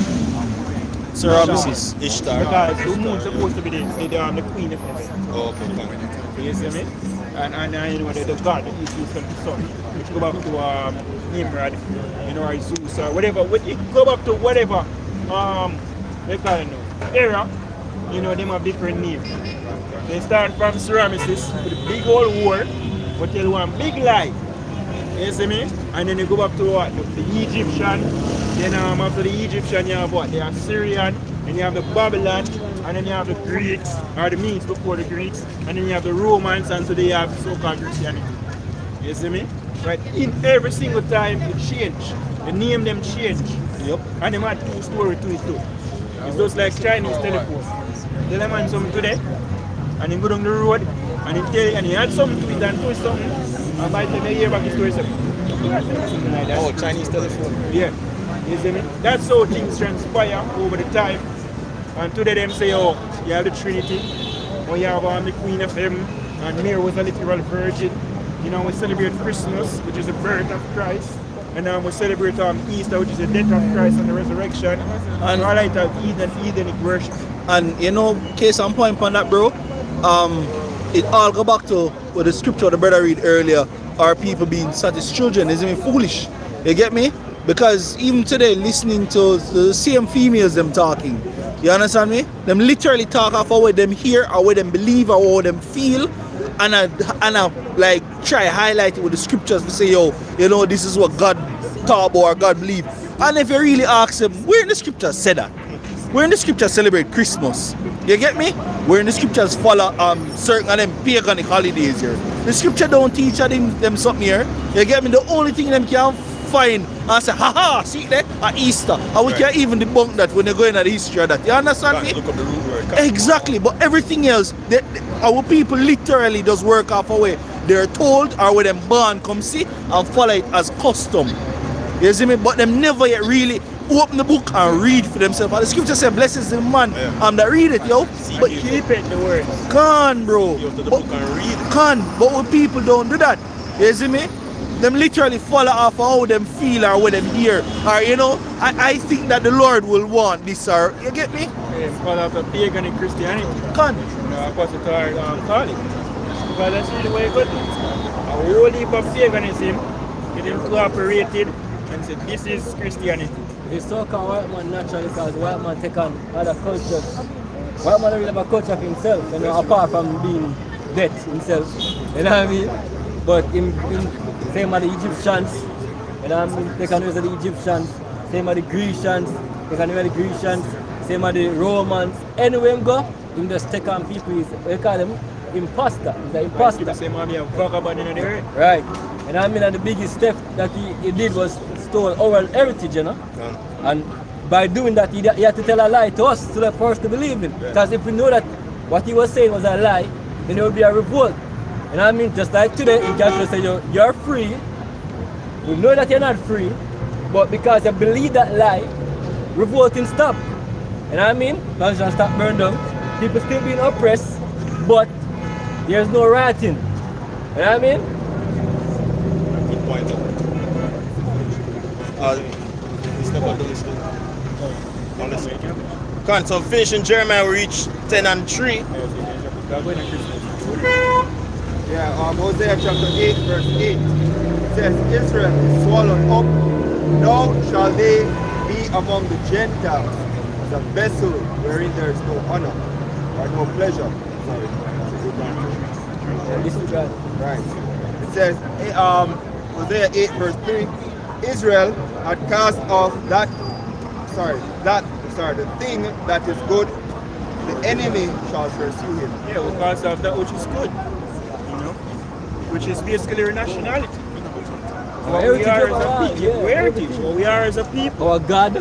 Sir Ramesses, Ishtar. Because the moon is supposed to be the queen of heaven. Oh, okay. You see me? And you know, the god, the Zeus and the sun. If you go back to Nimrod, you know, or Zeus or whatever. You go back to whatever, they call it now, era, you know, them have different names. They start from Sir Ramesses with a big old war, but tell one big lie. You see me? And then you go back to what? The Egyptian. Then after the Egyptian, you have what? The Assyrian, and you have the Babylon, and then you have the Greeks, or the Medes before the Greeks, and then you have the Romans, and today you have so-called Christianity. You see me? Right? In every single time it change. The name them change. Yep. And them had two stories to it too. It's just like Chinese telephone. Tell a man something today, and he go down the road, and he tell you, and he had something to it and twist something, and by the time they hear back the story, something like that. Oh, Chinese telephone. Yeah. You see me? That's how things transpire over the time. And today them say, oh, you have the Trinity, or you have the Queen of Heaven, and Mary was a literal virgin. You know, we celebrate Christmas, which is the birth of Christ. And we celebrate Easter, which is the death of Christ and the resurrection. And all right, heathenic worship. And you know, case and point on that, bro. It all go back to what the scripture the brother read earlier. Are people being such as children? Isn't it foolish? You get me? Because even today, listening to the same females them talking, you understand me? Them literally talk of how them hear, or what them believe, or how them feel, and I like try highlight it with the scriptures to say, yo, you know, this is what God taught or God believe. And if you really ask them, where in the scriptures say that? Where in the scriptures celebrate Christmas? You get me? Where in the scriptures follow certain of them paganic holidays here? The scripture don't teach them something here. You get me? The only thing them can find and say, haha, see that at Easter. And we can't even debunk that when they go into the history of that. You understand me? Look up the root word. Exactly, but everything else, our people literally just work off away. They're told or when them born come see and follow it as custom. You see me? But them never yet really open the book and read for themselves. And the scripture says, blessed is the man that read it, yo. But keep it, the words. Can, bro. You have to the book and read. Can, but when people don't do that, you see me? Them literally follow off how them feel or what them hear. Or, you know, I think that the Lord will want this, or, you get me? Yeah, follow after pagan and Christianity. Can. You know, Apostle call it. Because that's really where it got to. A whole heap of paganism, it incorporated and said, this is Christianity. It's so-called white man naturally because white man take on other cultures. White man don't really have a culture of himself, you know, apart from being dead himself. You know what I mean? But in same as the Egyptians, you know what I mean? They can use the Egyptians, same as the Grecians, they can use the Grecians, same as the Romans. Anywhere you go, him just take on people, we call him imposter. He's an imposter. People say, "Mommy, a vagabond in the earth." Right. And I mean, and the biggest step that he did was stole our heritage, you know. And by doing that, he had to tell a lie to us, to for us to believe him. Because if we know that what he was saying was a lie, then there would be a revolt. And I mean, just like today, he can just say, you're free. We know that you're not free, but because you believe that lie, revolting stop. And I mean, conscience stop burn down. People still being oppressed, but there's no rioting. You know what I mean? Good point. Step up the list. Come, so finishing Jeremiah, we reach 10 and 3. Yeah, Hosea chapter 8, verse 8. It says, Israel is swallowed up. Now shall they be among the Gentiles, as a vessel wherein there is no honor or no pleasure. Sorry. Right. It says, Hosea 8, verse 3. Israel had cast off the thing that is good, the enemy shall pursue him. Yeah, we cast off that which is good, you know, which is basically our nationality. What we are as a people, what we are as a people. Our God,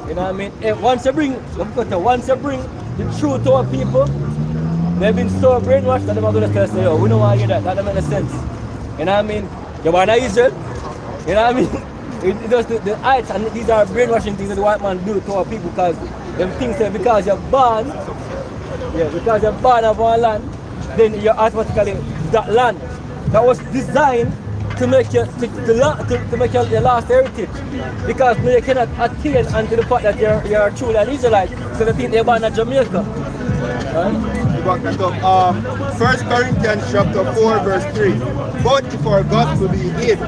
you know what I mean? Once you bring the truth to our people, they've been so brainwashed that they're going to say, yo, we don't want to hear that. That doesn't make sense. You know what I mean? You're born in Israel. You know what I mean? It does the heights, and these are brainwashing things that the white man do to our people, because them things say because you're born of one land, then you're automatically that land that was designed to make you to make your last heritage, because you cannot attain unto the fact that you're truly an Israelite, so they think they're born in Jamaica. Right? 1 Corinthians chapter 4, verse 3. But if our gospel be hid,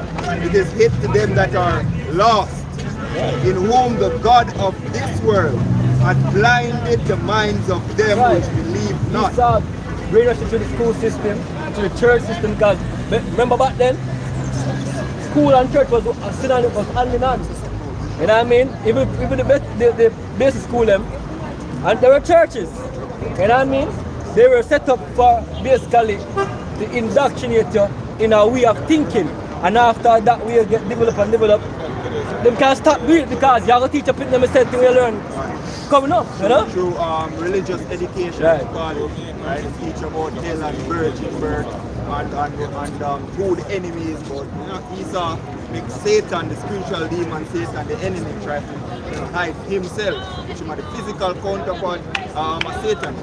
it is hid to them that are lost, in whom the God of this world hath blinded the minds of them which believe not. Brainwashing to the school system, to the church system, because remember back then, school and church was synonymous, was hand in hand. You know what I mean? Even the basic school them, and there were churches. You know what I mean? They were set up for basically to indoctrinate you in a way of thinking, and after that we get developed. Them can't stop doing it, because you have to teach up in them the same thing you learn coming up, you know? Through religious education, right. Right? Teach about hell and virgin birth and who the enemy is, but you know, Esau makes Satan, the spiritual demon, Satan, the enemy, try to hide himself, which is the physical counterpart of Satan.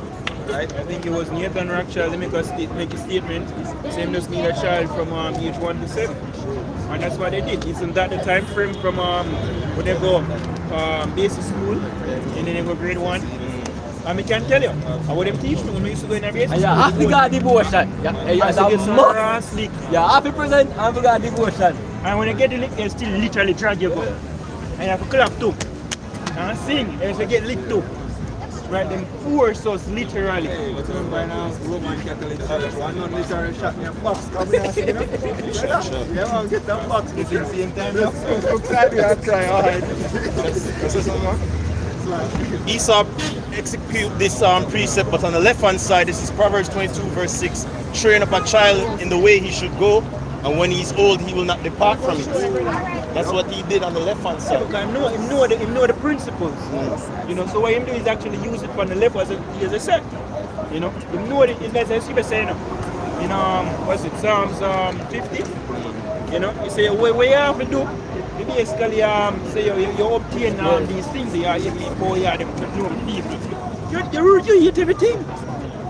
Right? I think it was Nathan Rothschild make a statement, same just need a child from age 1 to 7. And that's what they did. Isn't that the time frame from when they go basic school and then they go grade 1? I can tell you, I would have teach me when we used to go in a basic school. Yeah, have to get devotion. Yeah, have to get some raw slick. Yeah, happy present, have to get devotion. And when you get the lick, they still literally drag you up. And you have to clap too. And sing, and you get licked too. Right, them force us literally. Hey, what's going on now? Roman Catholic Church. One non literally shot me a box. Come here, see them? Yeah, man, get that box. It's the same time. I'm trying to try, alright. Esau execute this precept, but on the left hand side, this is Proverbs 22 verse 6. Train up a child in the way he should go, and when he's old, he will not depart from it. That's what he did on the left hand side. Because him know the principles. You know, so what him do is actually use it from the left as a set. You know, you know it, that's as you say, you know, what's it, Psalms 50? You know, you say, what you have to do, you basically say you obtain these things, you them people. You hit everything.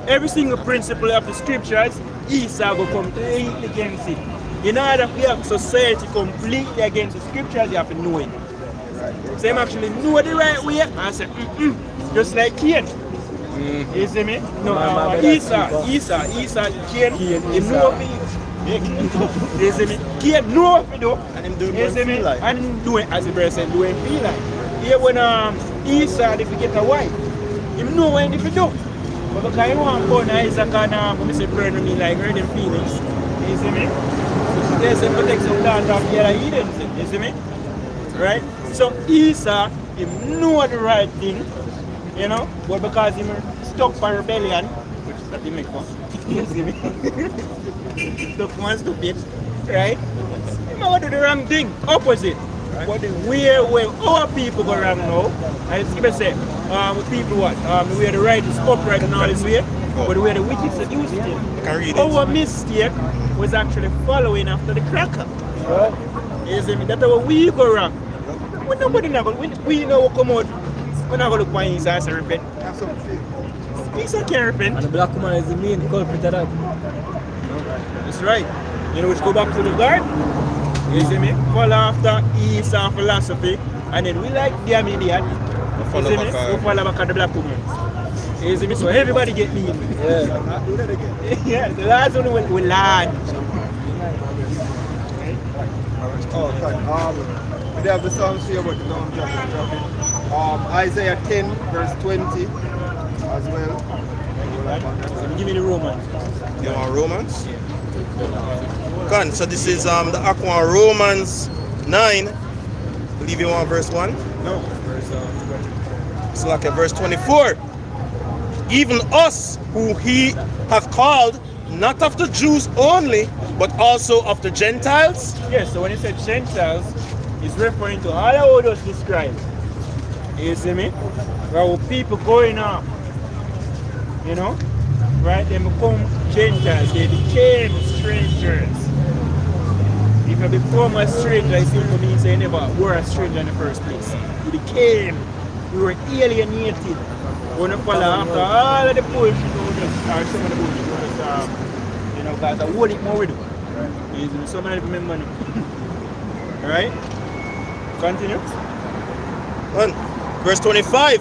Every single principle of the scriptures, Esau will come to hate against it. In order for your society completely against the scriptures, you have to know it. So him actually know the right way and say, just like Cain. You see me? No, Esau, Cain, he know of it. You see me? Cain know of it though. And him do you it see me? like. And him do it, as the brother said, do it feel like. Here when Esau, if he get a wife, him know what he do. But because he want to go and Isaac and when he say burn me like hurt them feelings. You see me? There's a protection down of the other Eden, you see me? Right? So Esau, he know the right thing, you know, but because he stuck for rebellion, which is that they make fun. You see me? Stuck one stupid, right? You know what do the wrong thing, opposite. But the way where our people go wrong now, and it's even say, people what? The way the right is upright and all this way, but the way the wicked seduce it. Our mistake was actually following after the cracker. You see me? That's how we go wrong. When nobody not going, we know what come out. We're not going to look for his ass and repent. Have some faith. He said can't repent. And the black woman is the main culprit of that. That's right. You know, which go back to the guard. You see me? Follow after Eastern philosophy, and then we like the immediate. We follow back at the black woman. You see me? So everybody get me. Yeah. Not do that again. Yeah, the last one will learn. Oh, God. We have the songs here about the down dropping. Isaiah 10, verse 20 as well. Give me the Romans. You want Romans? Con, so this is the Aqua Romans 9. Believe you want verse 1? No, verse 20. It's like a verse 24. Even us who he hath called, not of the Jews only, but also of the Gentiles. Yes, so when he said Gentiles, he's referring to all of those described. You see me? Our people going off. You know? Right? They become Gentiles. They became strangers. If you become a stranger, it simply means you never were a stranger in the first place. You became. You were alienated. You want to follow after all of the bullshit, or some of the bullshit, you know, guys, I want it more with you. Some of them remember. Alright? Continue. Verse 25.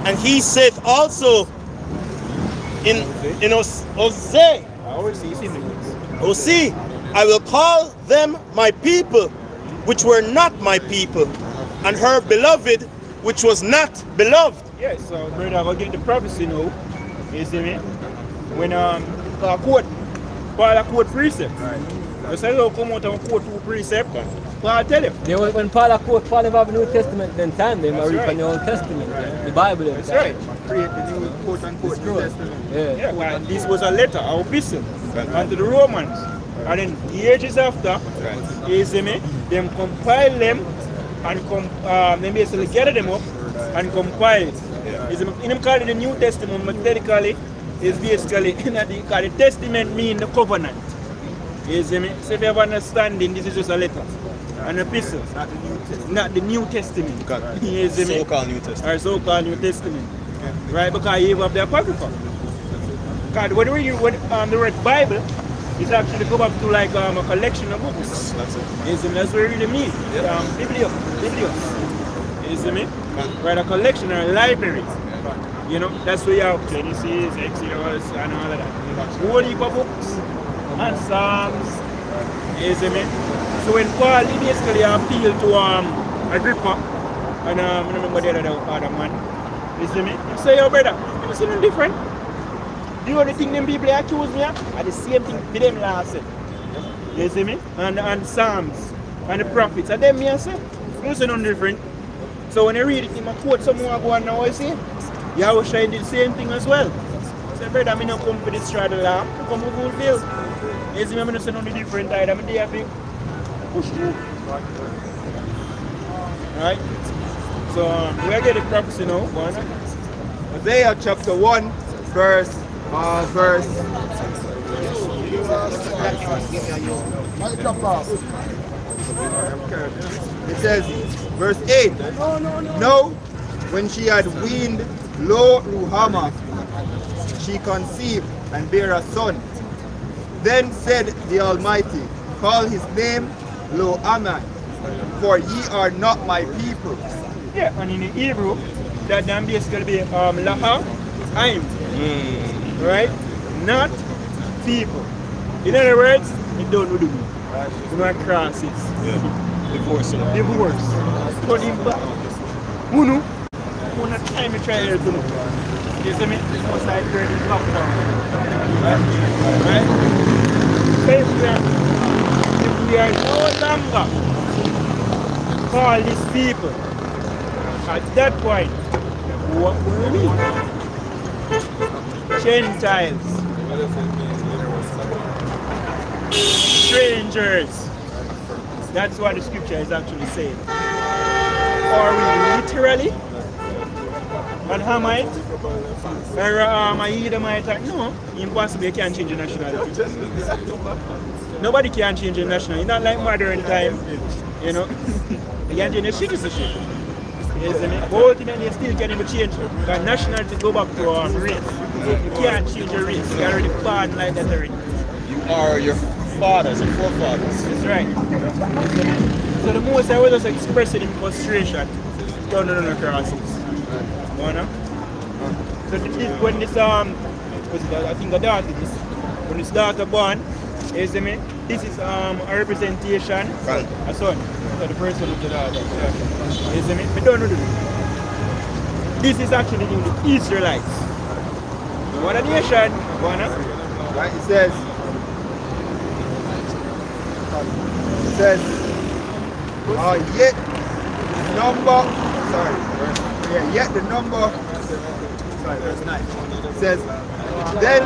And he saith also in Hosea, Hosea, I will call them my people, which were not my people, and her beloved, which was not beloved. Yes, so brother, I'm getting the prophecy now. You see me? When Paul quote precept. You say you come out and quote two precept, Paul tell him. They, when Paul quote, Paul never have the New Testament, then time they That's read right. from the Old Testament, the Bible. That's right. Create the new quote-unquote New Testament. Yeah. Yeah, well, this was a letter, an epistle, unto the Romans. And then ages after, you see me, them compile them and they basically gather them up and compile it. You see me? In them call it the New Testament, but technically it's basically the testament mean the covenant. You see me? So if you have understanding, this is just a letter. An epistle, not the New Testament. You see me? So-called New Testament. Or so-called New Testament. Right, because you have the Apocrypha. Because when we use the word Bible, it's actually go back to like a collection of books. That's it. You see me? That's what it really means. Biblios. You see me? Right, a collection or a library. You know, that's where you have Genesis, Exodus, and all of that. Whole heap of books and Psalms. You see me? So when Paul he basically appealed to Agrippa, and I remember the other man. You see me? You say, yo brother, you see nothing different. The only thing them people accuse me of are the same thing for them last said. You see me? And Psalms and the prophets. And them me I say, you see nothing different. So when you read it in my quote, someone go on now I say, Yahweh Shai did the same thing as well. I say, brother, I don't come for this trial law, I come for fulfill. You see me, I don't say nothing different either. I'm there for push through. Alright? So we are getting prophecy now. Go on. Isaiah chapter 1, verse. It says, verse 8. Now, when she had weaned Lo Ruhamah, she conceived and bare a son. Then said the Almighty, call his name Lo Ammi, for ye are not my people. Yeah, and in the Hebrew, that then basically be Laha Aim. Right? Not people. In other words, you don't know the good. You know what cross is. Yeah. Divorce. Divorce. Turn him back. Munu, who not time to try to do. You see me? This was like turn him back down. Right? If we are no longer call these people, at that point, what will we? Gentiles, strangers. That's what the scripture is actually saying. Are we literally an Hamite or a Edomite? No, impossible. You can't change your nationality. Nobody can change your nationality. Not like modern time, you know. You can change your citizenship. Isn't it? But ultimately, you still can't even change. Because nationality go back to race. You can't change your race. You're already born like that already. You are your fathers and forefathers. That's right. So the most I was just expressing in frustration, turn on the crosses. You know? So this, when this what's it, I think the daughter this, when this daughter born, you see me? This is a representation Right. a son. So the first one is the daughter. You see me? But don't know this. This is actually the Israelites. What a nation, Right? It says, yet the number, yet the number, verse 9. It says, then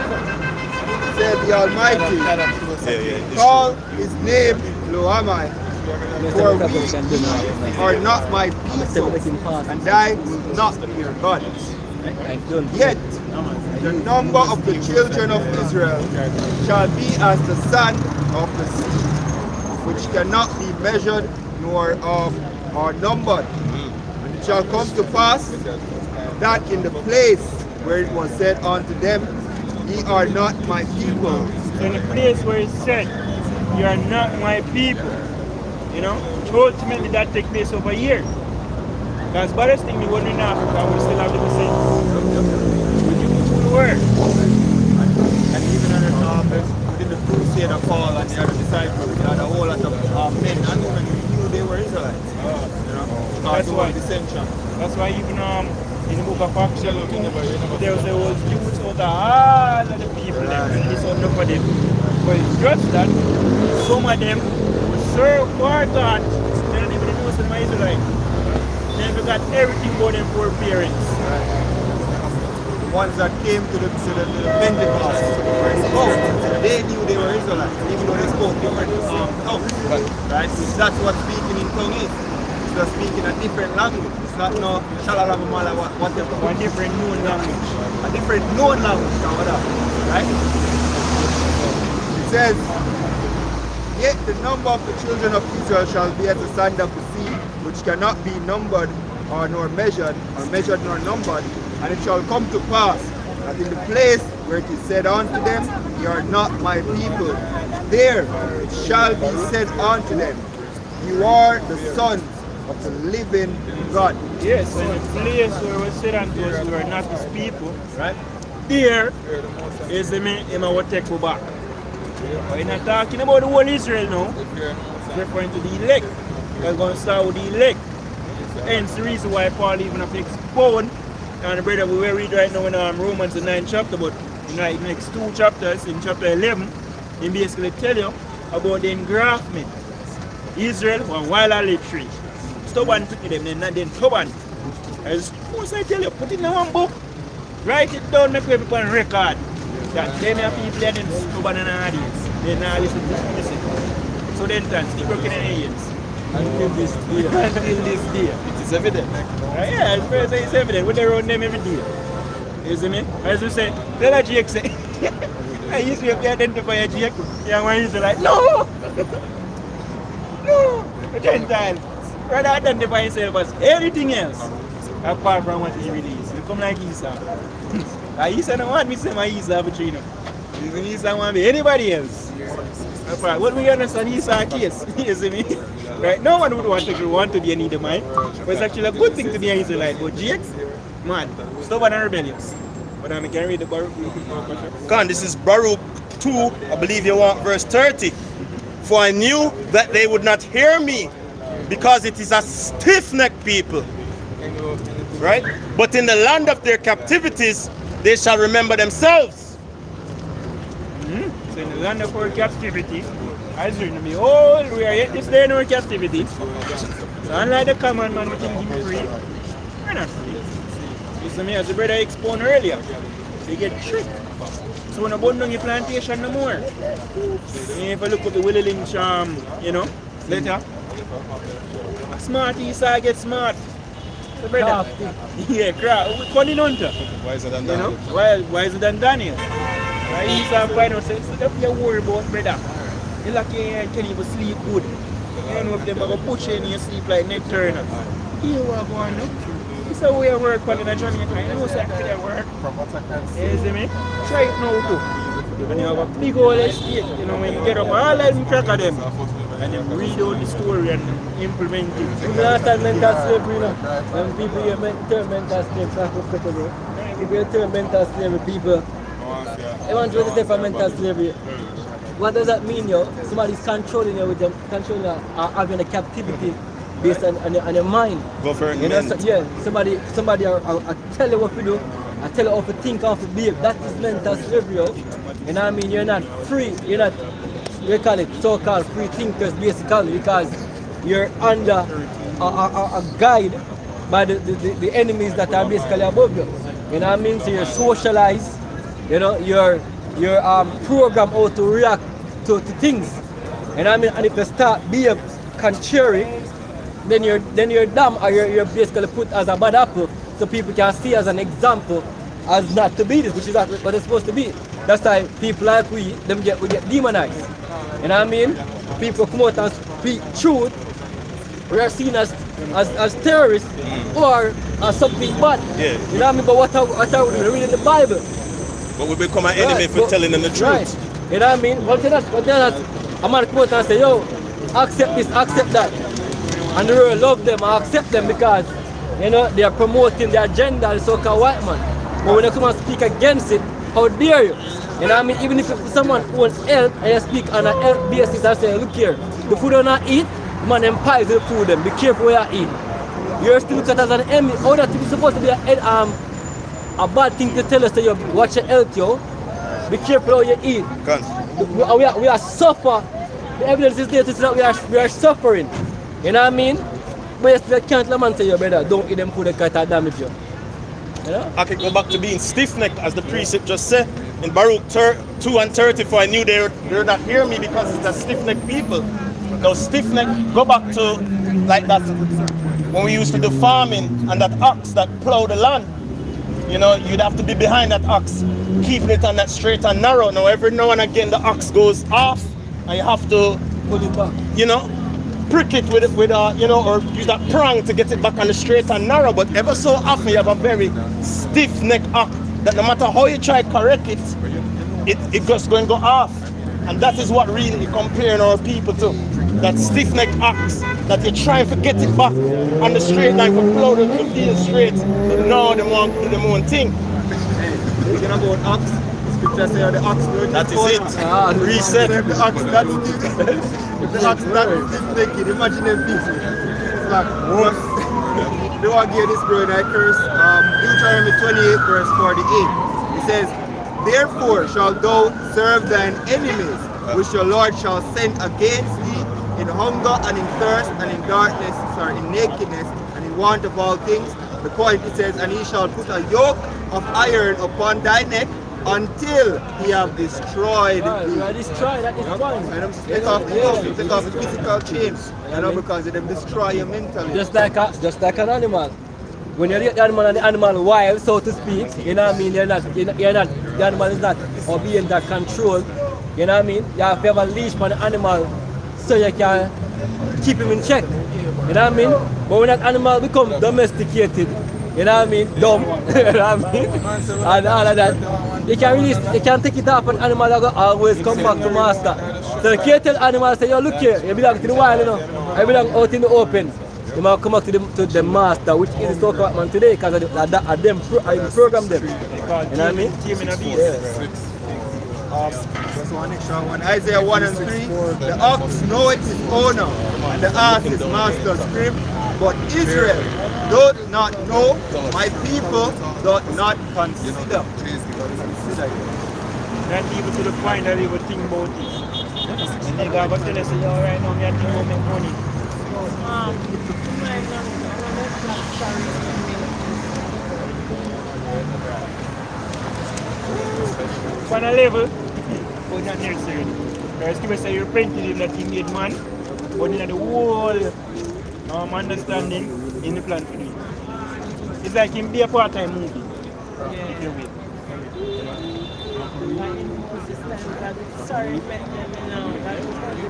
said the Almighty, call his name Loamai, for we are not my people, and I will not be your God. Yet the number of the children of Israel shall be as the sand of the sea, which cannot be measured nor or numbered. And it shall come to pass that in the place where it was said unto them, ye are not my people. So in the place where it said, you are not my people, you know, ultimately that takes place over here. Because baddest thing we wouldn't in Africa, we still have the same. Would you go to the word? And even within the crusade of Paul and the other disciples, they had a whole lot of men and women who knew they were Israelites. You know, That's why. dissension. That's why even in the book of Acts, there was Jews out of all of the people there, and this was not for them. But it's just that some of them were so far gone, they don't even know some Israelites. They forgot everything about them foreparents. The ones that came to the Pentecost, where they spoke, they knew they were Israelites, even though they spoke different tongues. Right? So that's what speaking in tongue is. It's just speaking a different language. It's not no shalalamamala whatever. One different known language. A different known language, right? It says, yet the number of the children of Israel shall be as the sand of the sea, which cannot be numbered or nor measured nor numbered. And it shall come to pass that in the place where it is said unto them, ye are not my people, there it shall be said unto them, you are the sons of the living God. Yes, in the place where we said unto us, we are not his people, right? There is the man him will take you back. But you're not talking about the whole Israel now. It's referring to the elect. We're going to start with the elect. Hence the reason why Paul even have to expound. And brother, we will read right now in Romans the 9th chapter, but in the next 2 chapters, in chapter 11, he basically tell you about the engraftment. Israel, one wild olive tree. Stubborn to them, then stubborn. As once I tell you, put it in one book, write it down, make people on record. That them are people that are stubborn and audience. They now listen to this. So then, keep broken in aliens. Until this day. Until this day. It is evident. Yeah, it's evident. We around them every day. You see me? As you say, tell a Jake say, I used to identify a Jake. Yeah, when he's like, no! No! The Gentile. Rather identify himself as anything else apart from what he really is. You come like Esau. Esau don't want me to say my Esau between them. Even Esau want to be anybody else. Apart. What we understand Esau case. You see me? Right? No one would want to be an Edomite. But it's actually a good thing to be an Israelite. But Jake, man, stubborn and rebellious. But I can read the Baruch. Con, this is Baruch 2, I believe you want verse 30. For I knew that they would not hear me, because it is a stiff-necked people. Right? But in the land of their captivities, they shall remember themselves. So in the land of our captivity, as you know, behold, we are yet this day in our captivity. So unlike the common man, we can give free. We're not free. You see me, as the brother explained earlier, they get tricked. So when I burn down the plantation no more. If I look up the Willie Lynch, letter, smart east I get smart. So brother, yeah, craft. Cunning hunter. Wiser than You know, Daniel. wiser than Daniel. Right? He's a find out, say, so don't be worried about brother. You lucky you can even sleep good. You don't know if they're going to push you in your sleep like Nick Turner. Here we are going now. It's a way of work for the Jamaica. You know, so I can work. From what I can see. You see me? Try it now too. And you have a big old estate, you know, when you get up, all them track of them. And then read out the story and implement it. You understand mental slavery, you know? When people hear term mental slavery, that's what's bro. If you term mental slavery, people, they want to say for mental slavery. What does that mean, yo? Somebody's controlling you with them, controlling you, having a captivity based on your mind. Government. You know, so, yeah, somebody I tell you what to do, I tell you how to think, how to behave. That is mental slavery, yo. You know what I mean? You're not free, you're not, we call it so-called free thinkers basically, because you're under a guide by the enemies that are basically above you. You know what I mean? So you're socialized, you know, you're programmed how to react to things. You know what I mean? And if you start being contrary, then you're dumb, or you're basically put as a bad apple, so people can see as an example as not to be this, which is not what it's supposed to be. That's why people like we get demonized. You know what I mean? People come out and speak truth, we are seen as terrorists or as something bad. Yeah. You know what I mean? But what are we reading the Bible? But we become an enemy for telling them the truth. Right. You know what I mean? But then a man come out and say, yo, accept this, accept that. And the world love them and accept them because, you know, they are promoting the agenda of the so-called white man. But when they come and speak against it, how dare you? You know what I mean? Even if someone wants help and you speak on a help basis and say, look here, the food you not eat, man, them pies will food them. Be careful where you eat. You're still looked at as an enemy. How that is supposed to be a bad thing to tell us that you watch your health, yo. Be careful how you eat. We are suffer. The evidence is there to say that we are suffering. You know what I mean? But you can't let man say, yo, brother, don't eat them food that can damage you. You know? I can go back to being stiff-necked, as the precept just said. In Baruch 2:30, for I knew they're not hearing me because it's the stiff-necked people. Now stiff-necked, go back to like that when we used to do farming and that ox that plowed the land. You know, you'd have to be behind that ox, keeping it on that straight and narrow. Now every now and again the ox goes off and you have to pull it back. You know, prick it with you know, or use that prong to get it back on the straight and narrow. But ever so often you have a very stiff-necked ox that no matter how you try to correct it, it just going to go off. And that is what really comparing our people to. That stiff-necked ox that you're trying to get it back on the straight line for plow the field straight. But no, they want to do their own thing. Speaking about ox, scripture say the ox will that is it. Reset. If the ox that's if the ox that's naked, imagine them things. It's like what? Do I give this bro in that curse? Deuteronomy 28 verse 48. It says, therefore shall thou serve thine enemies, which your Lord shall send against thee in hunger and in thirst and in darkness, in nakedness and in want of all things. The point it says, and he shall put a yoke of iron upon thy neck until he have destroyed thee. You are destroyed, that is fine. And take off the yoke, take off the physical chains, you know, because they destroy you mentally. Just like an animal. When you get the animal and the animal wild, so to speak, you know what I mean, the animal is not obeying that control, you know what I mean? You have to have a leash for the animal so you can keep him in check, you know what I mean? But when that animal become domesticated, you know what I mean, dumb, you know what I mean, and all of that, you can take it off and animal that always come back to master. So you can't tell animal, say, yo, look here, you belong to the wild, you know, I belong out in the open. You might come back to the master, which is the so-called man today, because of them program them. You know what I mean? Just one extra one. Isaiah 1 and 3. The ox knoweth his owner, and the ass his master's crib. But Israel doth not know, my people doth not consider. That people to the point that they would think about it. And they got to tell us, yo, right now, I think about make money. on a level, but not necessarily. Whereas Scripture say you repented him that he made man, but in the whole understanding in the plan for you. It's like him be a part-time movie. If you will. Sorry, but that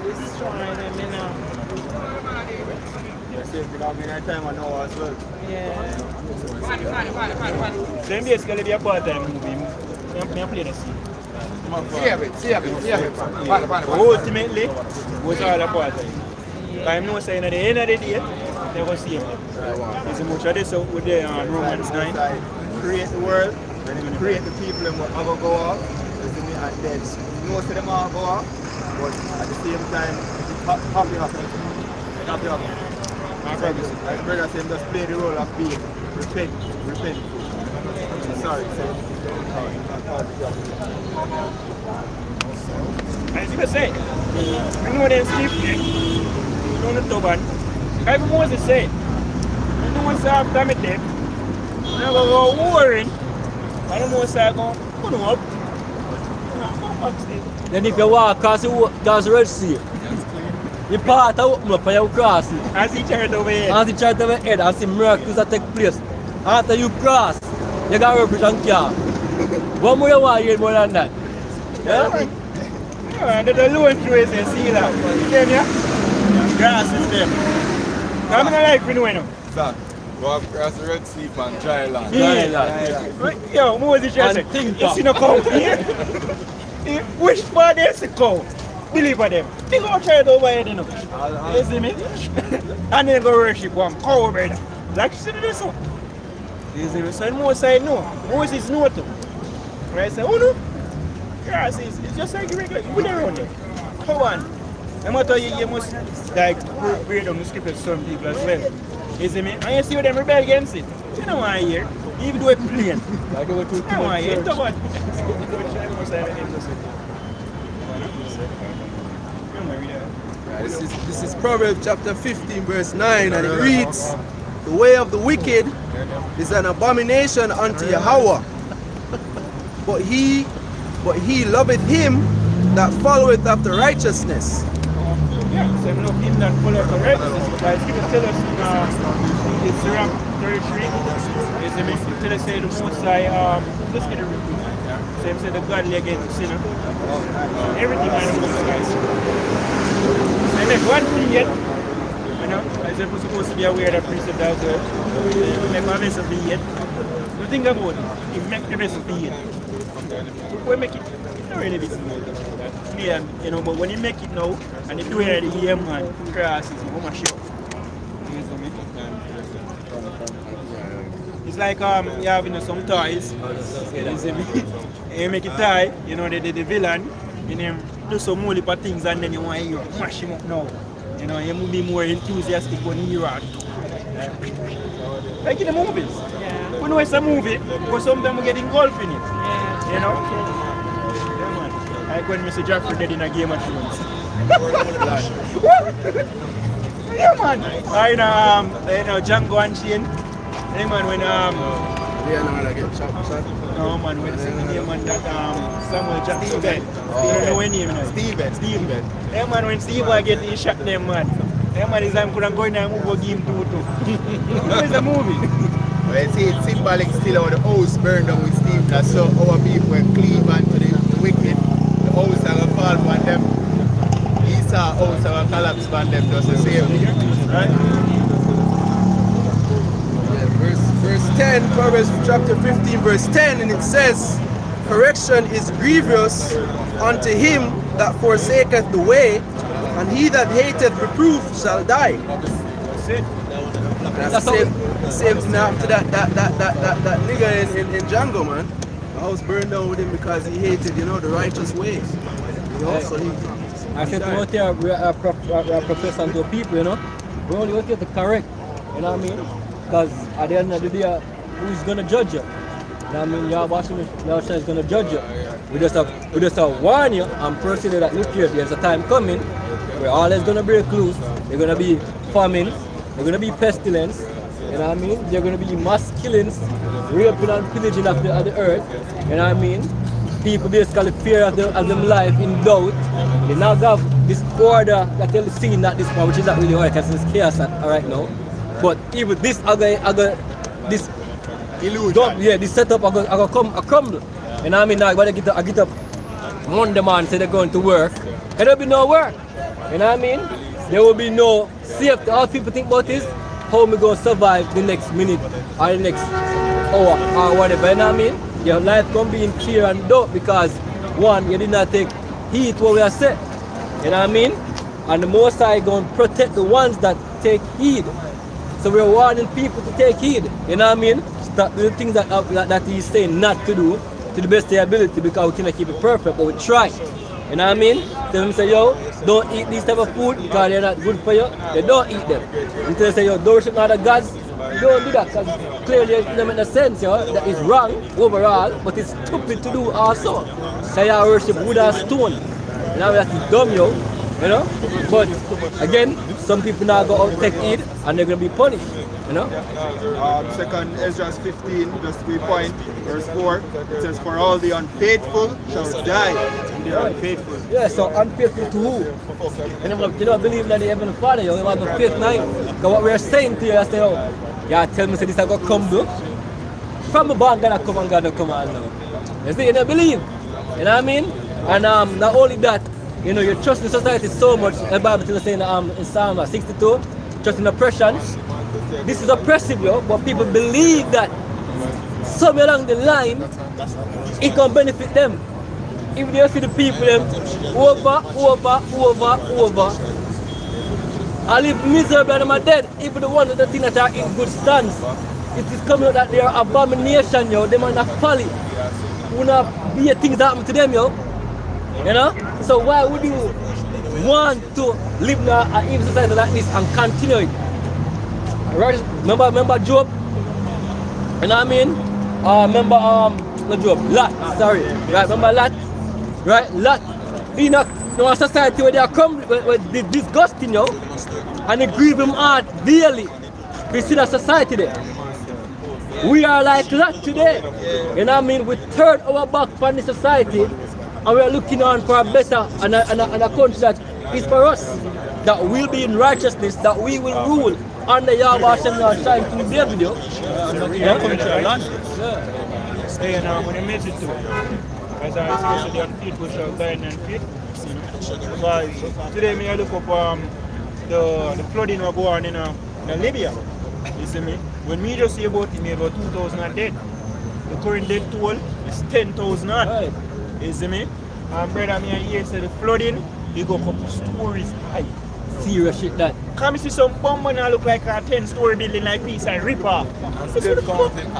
was destroying them, Yes, because in that time I know as well. Yeah. Then basically be a part-time movie. You play the scene. See a bit. Ultimately, it was all a part-time. I know saying at the end of the day, they will see him. There's much of this with the Romans 9. Create the world, create the people and what ever go off. And then most of them all go off, but at the same time, happy happening. My brother said just play the role of being repent. Sorry. As you say, I know them sleep, you know the turban. I even Moses say, you know what's after me death, you never go warring, and the most I go, put them up. Then if you walk across the Red Sea, you part out up and you cross it. As he turned over here. As you try to have head and see miracles that take place. After you cross, you got rubbish and car. What more you want to hear more than that? Yeah? Yeah, the alone through is a sea that. You get me? Grass is there. I'm not like we know now. Sir, go across the Red Sea and dry land. Yeah. Yo, Moses just And said, think you see no cow here? Which part there's a cow? Believe of them. They go try it over here, you know. You see me? And then go worship one cow, brother. Like you see this one. You see me? So Moses no. Moses no too. Right? Say, oh no. Grass is it's just like regular. You put around there. Come on. No matter you must like break down the scripture to some people as well. You see me? And you see how them rebel against it. You know why here? Even though it's plain. Like you You know why here? Talk about This is Proverbs chapter 15 verse 9 and it reads, the way of the wicked is an abomination unto Yahweh, but he loveth him that followeth after righteousness. Yeah, so we know him that follow the righteousness. Because he will tell us in Psalm 33, is the message tell us say the most high, let's get it real quick. So he said the godly against the sinner. Everything on the most high. And then one thing yet, you know, as if we're supposed to be aware that precept as well. Make a vessel be yet. You think about it, you make the vessel be yet. Before you make it, it's not really busy. Yeah, you know, but when you make it now, and you do it at the EM man, crosses, you want to show. It's like you have, you know, some toys, you see me? And you make it tie, you know, the villain, and then do some more little things and then you want to mash him up now. You know, you will be more enthusiastic when you are. Like in the movies. Yeah. We know it's a movie, but sometimes we get engulfed in it. Yeah. You know? Yeah, man. Like when Mr. Jeffrey did in a Game of Thrones. What? Yeah, man. You know, Django and Shane. Yeah, man, when no man, when the name man that Samuel Jackson died. You don't know any name now. Steven. Yeah, man, when Steve get he shot them man. Yeah, man, his time couldn't go in and move game 2-2. It's a movie. Well, you see, it's symbolic still how the house burned down with Steve. That's so our people cleave unto the wicked. The house will fall upon them. Esau house will collapse upon them. Just the same. Right? Verse 10, Proverbs chapter 15 verse 10, and it says, correction is grievous unto him that forsaketh the way, and he that hateth reproof shall die. That's it. That's the same thing happened to that nigga in Django, man. The house burned down with him because he hated, you know, the righteous ways. You know, so he I said to out there, we are professing to people, you know. We only out here to correct, you know what I mean? Because at the end of the day, who's going to judge you? You know what I mean? Your Washington is going to judge you. We just have warn you and personally that look here, there's a time coming where all is going to break loose. There's going to be famine, there's going to be pestilence, you know what I mean? There's going to be mass killings, raping and pillaging of the earth, you know what I mean? people basically fear of them life in doubt. They now have this order that they're seeing at this point, which is not really order because it's chaos right now. But even this this Illusion. this setup I go come a crumble. And I mean now when I get up Monday morning say they're going to work, and there'll be no work. You know what I mean? There will be no safety. All people think about is how we gonna survive the next minute or the next hour or whatever. You know what I mean? Your life gonna be in fear and doubt because one, you did not take heed what we are saying. You know what I mean? And the Most High gonna protect the ones that take heed. So we're warning people to take heed. You know what I mean? Stop the things that he's saying not to do to the best of their ability because we cannot keep it perfect, but we try. You know what I mean? Tell them say, yo, don't eat these type of food because they're not good for you. They don't eat them. Until they say, yo, don't worship other gods. Don't do that because clearly it doesn't make no sense, yo. That is wrong overall, but it's stupid to do also. Say I worship wood and stone. You know, that's dumb, yo. You know? But again, some people now go out take heed and they're going to be punished. You know? Second Ezra 15, just 3 point, verse 4. It says, for all the unfaithful shall die in the unfaithful. Yeah, so unfaithful to who? And you don't believe that the Heavenly Father, you have a faith now. Because what we're saying to you, I say, oh, yeah, tell me say this is going to come do. From the band, God come and God will come on now. You see, you don't believe. You know what I mean? And not only that, you know, you trust in society so much. The Bible tells us in Psalm 62, trust in oppression. This is oppressive, yo, but people believe that somewhere along the line, it can benefit them. If they see the people them over, I live miserable and I'm dead. Even the ones that think that are in good stance, it is coming out that they are abomination, yo. They might not folly. Would not be things that happen to them, yo. You know? So why would you want to live in an evil society like this and continue it? Right? Remember Job? You know what I mean? Remember not Job, Lot, sorry. Right, remember Lot? Right? Lot. In a society where they are come with disgusting, yo, and it grieve him heart daily. We see that society there. We are like Lot today. You know what I mean? We turn our back from the society and we are looking on for a better and a country that is for us. That will be in righteousness, that we will rule under Yahweh Hashem and shine through their video. Staying when you mention to it. As I say, the unfaithful shall die in unfaithful. Because today I look up the flooding was going on in Libya. You see me? When me just see about it, me about 2,000 dead. The current death toll is 10,000. Right. You see me? And brother, me here say the flooding, they go up stories high. Serious shit that. Come see some bomb and look like a 10-story building like this and rip off. And still counting.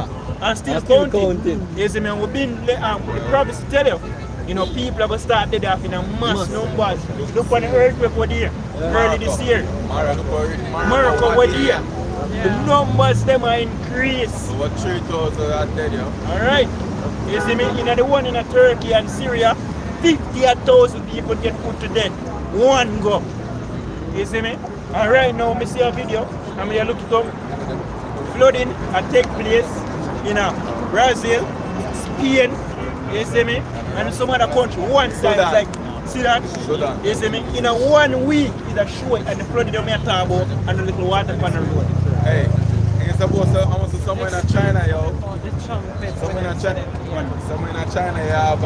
And still counting. You see me? And we've been the prophets tell you. You know, people are going to start dead off in a mass numbers. Look on the earthquake over there, early this year. Morocco over there. The numbers them are increased. Over 3,000 are dead, yo. Alright. You see me? In the one in Turkey and Syria, 50,000 people get put to death. One go. You see me? And right now, I see a video, and I look it up. Flooding take place in Brazil, Spain, you see me? And some other country, one side is like, see that? You see me? In a 1 week, it's a show, and the flooding don't matter about, and the little water on the road. Hey, it's supposed to, I'm also somewhere in China, yo. Somewhere in China, you have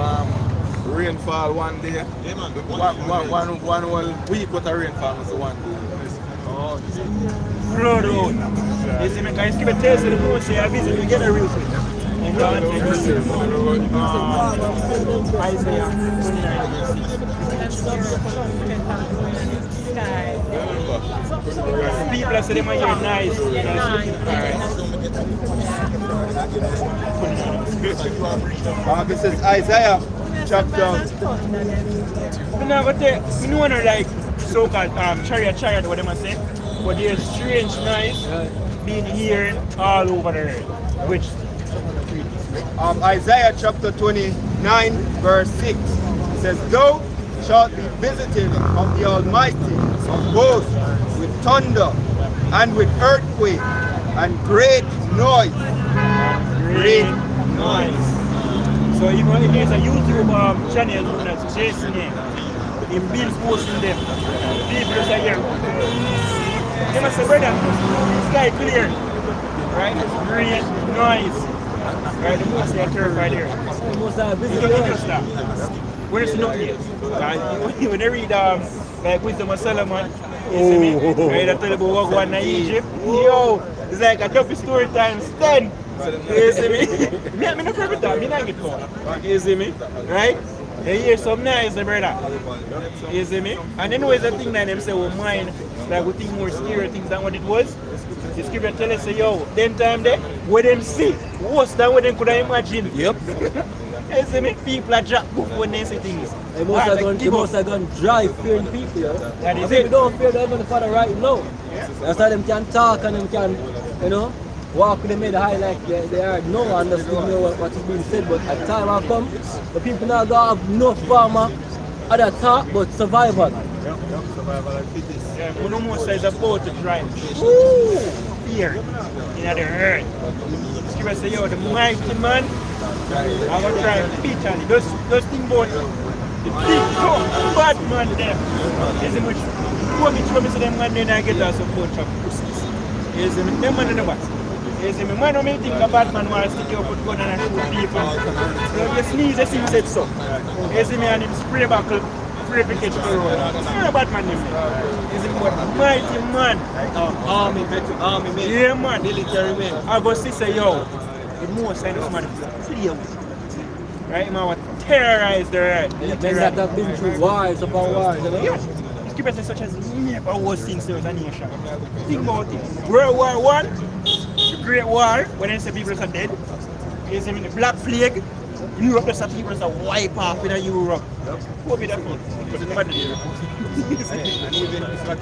rainfall one day. One whole week with a rainfall was one day. Flood road. You see me? Can you give a taste of the road, say I visit, you get a real thing. Isaiah 29. People are saying you're nice. This is Isaiah chapter. You know when like so-called chariot, what am I saying? But there's strange noise being heard all over the earth. Which Isaiah chapter 29 verse 6 says, thou shalt be visited of the Almighty of hosts with thunder and with earthquake and great noise. Great noise. So even there's a YouTube channel known as GMSKINGSTONJAMAICA. Him been posting them. People just are here. They must say, brother, sky clear. Right? It's great noise. Right? The most they are terrified here. The most busy You don't there. just that. When it's not here. When they read like Wisdom of Solomon, you see me? Right? I tell you about what going on in Egypt. Yo, it's like a dopey story times 10. You see me? I'm not afraid of that. I'm not get caught. You see me? Right? You hear some nice, brother. You see me? And then always the thing that them say, well, mine, like we think more scary things than what it was. The scripture tell us, say, yo, them time there, what them see, worse than what them could have imagined. Yep. You see me? People are drop book when they say things. They must have gone drive fearing people, yo. That is And people it. don't fear the Heavenly Father right now. That's why them can talk and them can, you know, walk with them head high like they are no one understood know what is being said. But at time will come, the people now gonna have no farmer other talk but survival. Survival and fittest. Yeah, but no more says about to drive. Woo! Fear in the earth. The scripture say, yo, the mighty man, I'm gonna try and beat on it. Those things about the big tough bad man there. You see me? Show me so them man then I get us some bunch of pussies. You see me? Them man in the box. You see me? Man don't think a bad man wants to stick up with gun and shoot people. You sneeze, you see him said so. You see me and him spray buckle. Free to catch the road. You're a bad man, is it what mighty man? Army, man. Yeah, man. Military men. I go see say, yo, the most sign of man video. Right, man, what terrorize the earth. Men that have been through wars upon wars. You know? Yeah. Scripture such as never was things to a nation. Think about it. World War I, the Great War, when they say people are dead. You see me, the Black Plague. Europe just have people just wipe off in Europe. What be that for?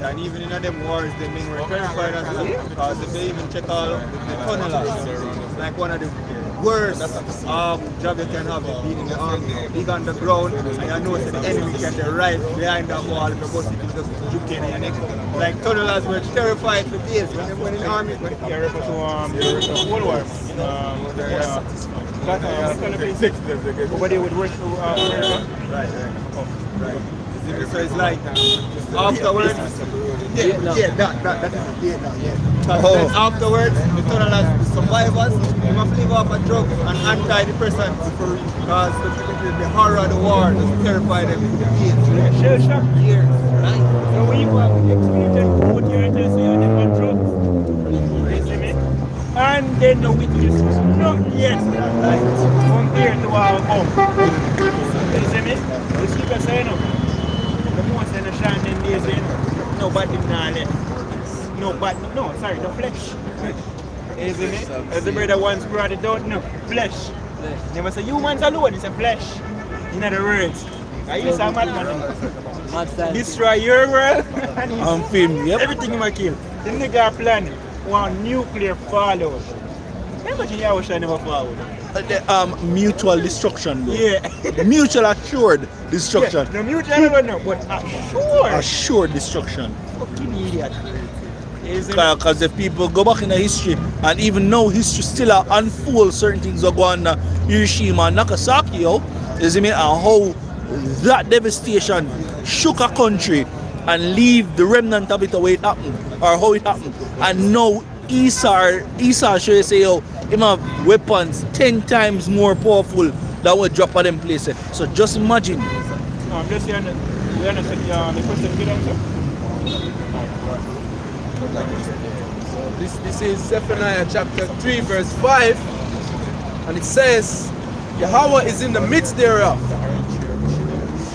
And even in them wars, the men were terrified as well, because if they even check all the tunnelers, like one of the worst job you can have is being in the army, big on the ground, and I know that the enemy can be right behind that wall, if you bust it, you just juke in your neck. Like tunnelers were terrified for days when they went in the army. Yeah, refer to World War. Nobody would work through America. Right. So it's like afterwards, that is Vietnam, Because then afterwards, the tunnelers, the survivors, they must live off of drugs and antidepressants because the horror of the war just terrified them for years. Shell shock. Years, right? So when you have experienced what you're telling you on them drugs, you see me? And then the witness not yet compared to our home. You see me? The scripture say no. The most in the shine them days in, nobody now left. The flesh. You see me? As the brother once brought it out, no, flesh. They must say humans alone, it's a flesh. In other words, I use a madman. Destroy your world and Film, yep. everything you might kill. The nigga plan one nuclear fallout. Imagine how I never fall. Mutual destruction, though. Yeah. Mutual assured destruction. Yeah. No mutual I don't know, but sure. Assured destruction. Fucking idiot. Because if people go back in the history and even know history still unfold certain things that go on Hiroshima and Nagasaki, yo, you see me, and how that devastation shook a country and leave the remnant of it the way it happened or how it happened. And now Esau should you say, yo, him have weapons 10 times more powerful than what drop at them places. So just imagine. I'm just saying, you understand the question good answer? This is Zephaniah chapter 3 verse 5, and it says, Yahweh is in the midst thereof.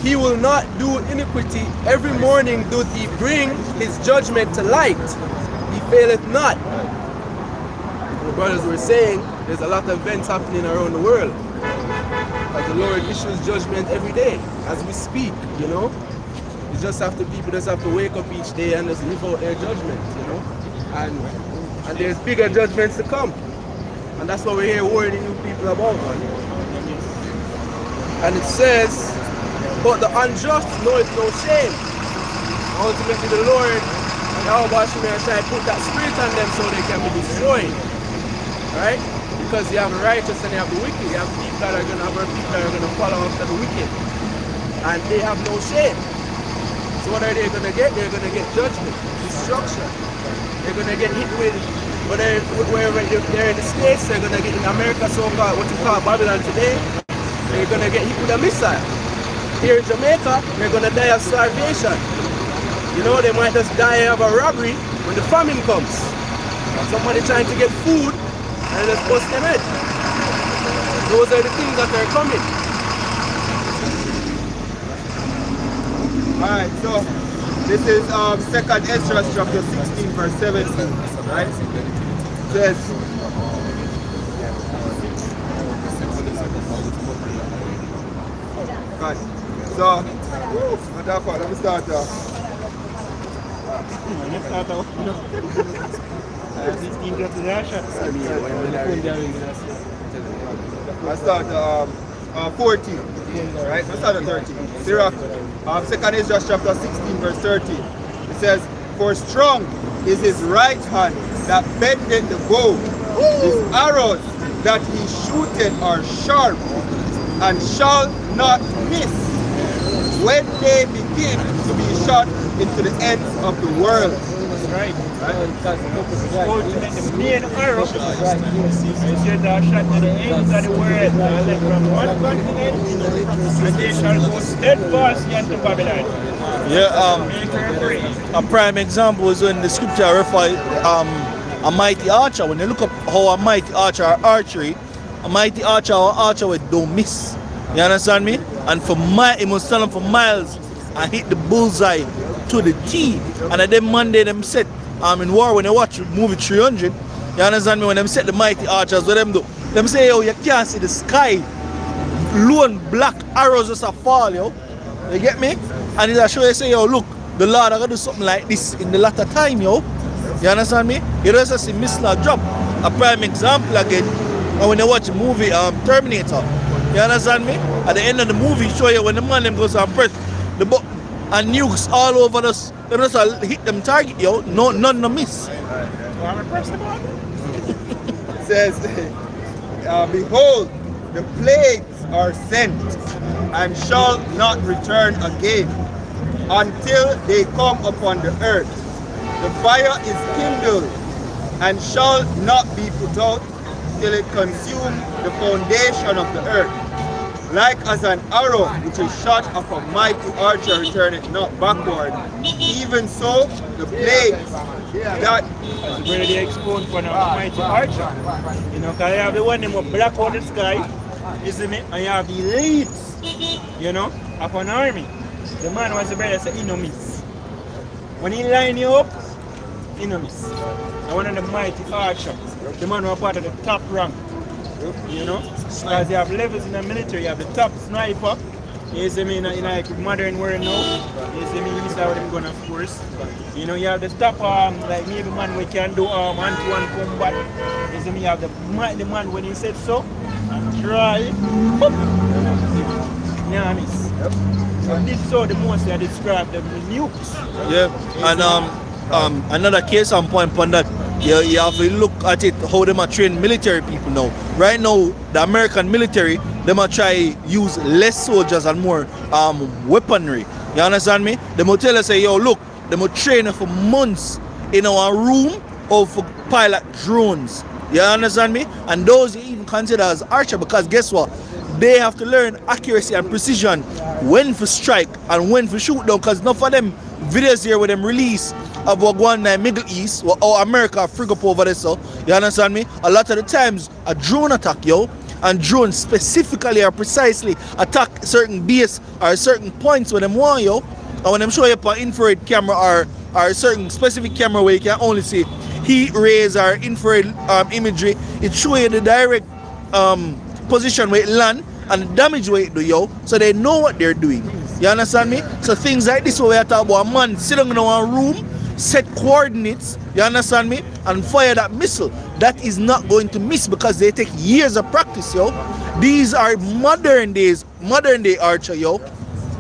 He will not do iniquity. Every morning doth he bring his judgment to light. He faileth not. The brothers were saying there's a lot of events happening around the world. Like the Lord issues judgment every day as we speak, you know. It's just people just have to wake up each day and just live out their judgment, you know. And there's bigger judgments to come. And that's what we're here warning you people about, man. And it says, but the unjust knoweth no shame. Ultimately the Lord and Yahweh shall put that spirit on them so they can be destroyed. Right? because you have the righteous and you have the wicked. You have people that are gonna have people that are gonna follow after the wicked. And they have no shame. So what are they gonna get? They're gonna get judgment, destruction. They're gonna get hit with wherever they're in the States, they're gonna get in America, so-called what you call Babylon today, they're gonna get hit with a missile. Here in Jamaica, they're gonna die of starvation. You know, they might just die of a robbery when the famine comes. Somebody trying to get food and just bust them head. Those are the things that are coming. Alright, so this is 2nd Ezra chapter 16 verse 17, right? It says, right, so, let me start off. 16 to the shot. I start 14, right? I start at 13. Sirach, 2nd Ezra chapter 16 verse 13. It says, for strong is his right hand that bendeth the bow. His arrows that he shooteth are sharp and shall not miss when they begin to be shot into the ends of the world. Right. The main arrow is your shot to the ends of the world, and from one continent, and they shall go steadfastly unto Babylon. Yeah, a prime example is when the scripture refers a mighty archer. When you look up how a mighty archer or archery, a mighty archer or archer with don't miss. You understand me? And for he must stand up for miles and hit the bullseye to the T. And then Monday them set in war when they watch movie 300. You understand me? When them set the mighty archers, what them do? Them say, yo, you can't see the sky. Lone black arrows just a fall, yo. You get me? And it's a show you say, yo, look, the Lord are gonna do something like this in the latter time, yo. You understand me? You just see missile drop. A prime example again, and when you watch the movie Terminator, you understand me? At the end of the movie, show you when the man them goes and press the button and nukes all over us, they just hit them target, yo. None no miss. It says, behold, the plagues are sent and shall not return again until they come upon the earth. The fire is kindled and shall not be put out till it consume the foundation of the earth. Like as an arrow which is shot of a mighty archer returneth not backward, even so the plagues that where they exposed for now mighty archer. You know, because you have the one that will black out the sky, you see me, and you have the elites, you know, of an army. The man was the brother say he no miss. When he line you up, he no miss. And one of the mighty archers, the man was part of the top rank. You know, because you have levels in the military, you have the top sniper, you see me, in like modern world now, you see me, you see how them gun of course. You know, you have the top like maybe man we can do hand-to-hand combat. You see me, you have the man when he said so, and try, yeah, miss. So this is how the most I describe them, the nukes. Yeah, and another case on point on that, you have to look at it how them are train military people now. Right now, the American military, them are try use less soldiers and more weaponry. You understand me? They will tell us, say, yo, look, they will train for months in our room or for pilot drones. You understand me? And those you even consider as archer, because guess what? They have to learn accuracy and precision, when to strike and when to shoot down, because enough of them videos here with them release of what going in the Middle East or America frig up over there, so you understand me? A lot of the times a drone attack, yo, and drones specifically or precisely attack certain base or certain points where them want, yo. And when them show you an infrared camera or a certain specific camera where you can only see heat rays or infrared imagery, it show you the direct position where it land and the damage where it do, yo, so they know what they're doing. You understand me? So things like this where we are talking about a man sitting in our room, set coordinates, you understand me, and fire that missile. That is not going to miss because they take years of practice, yo. These are modern day archer, yo.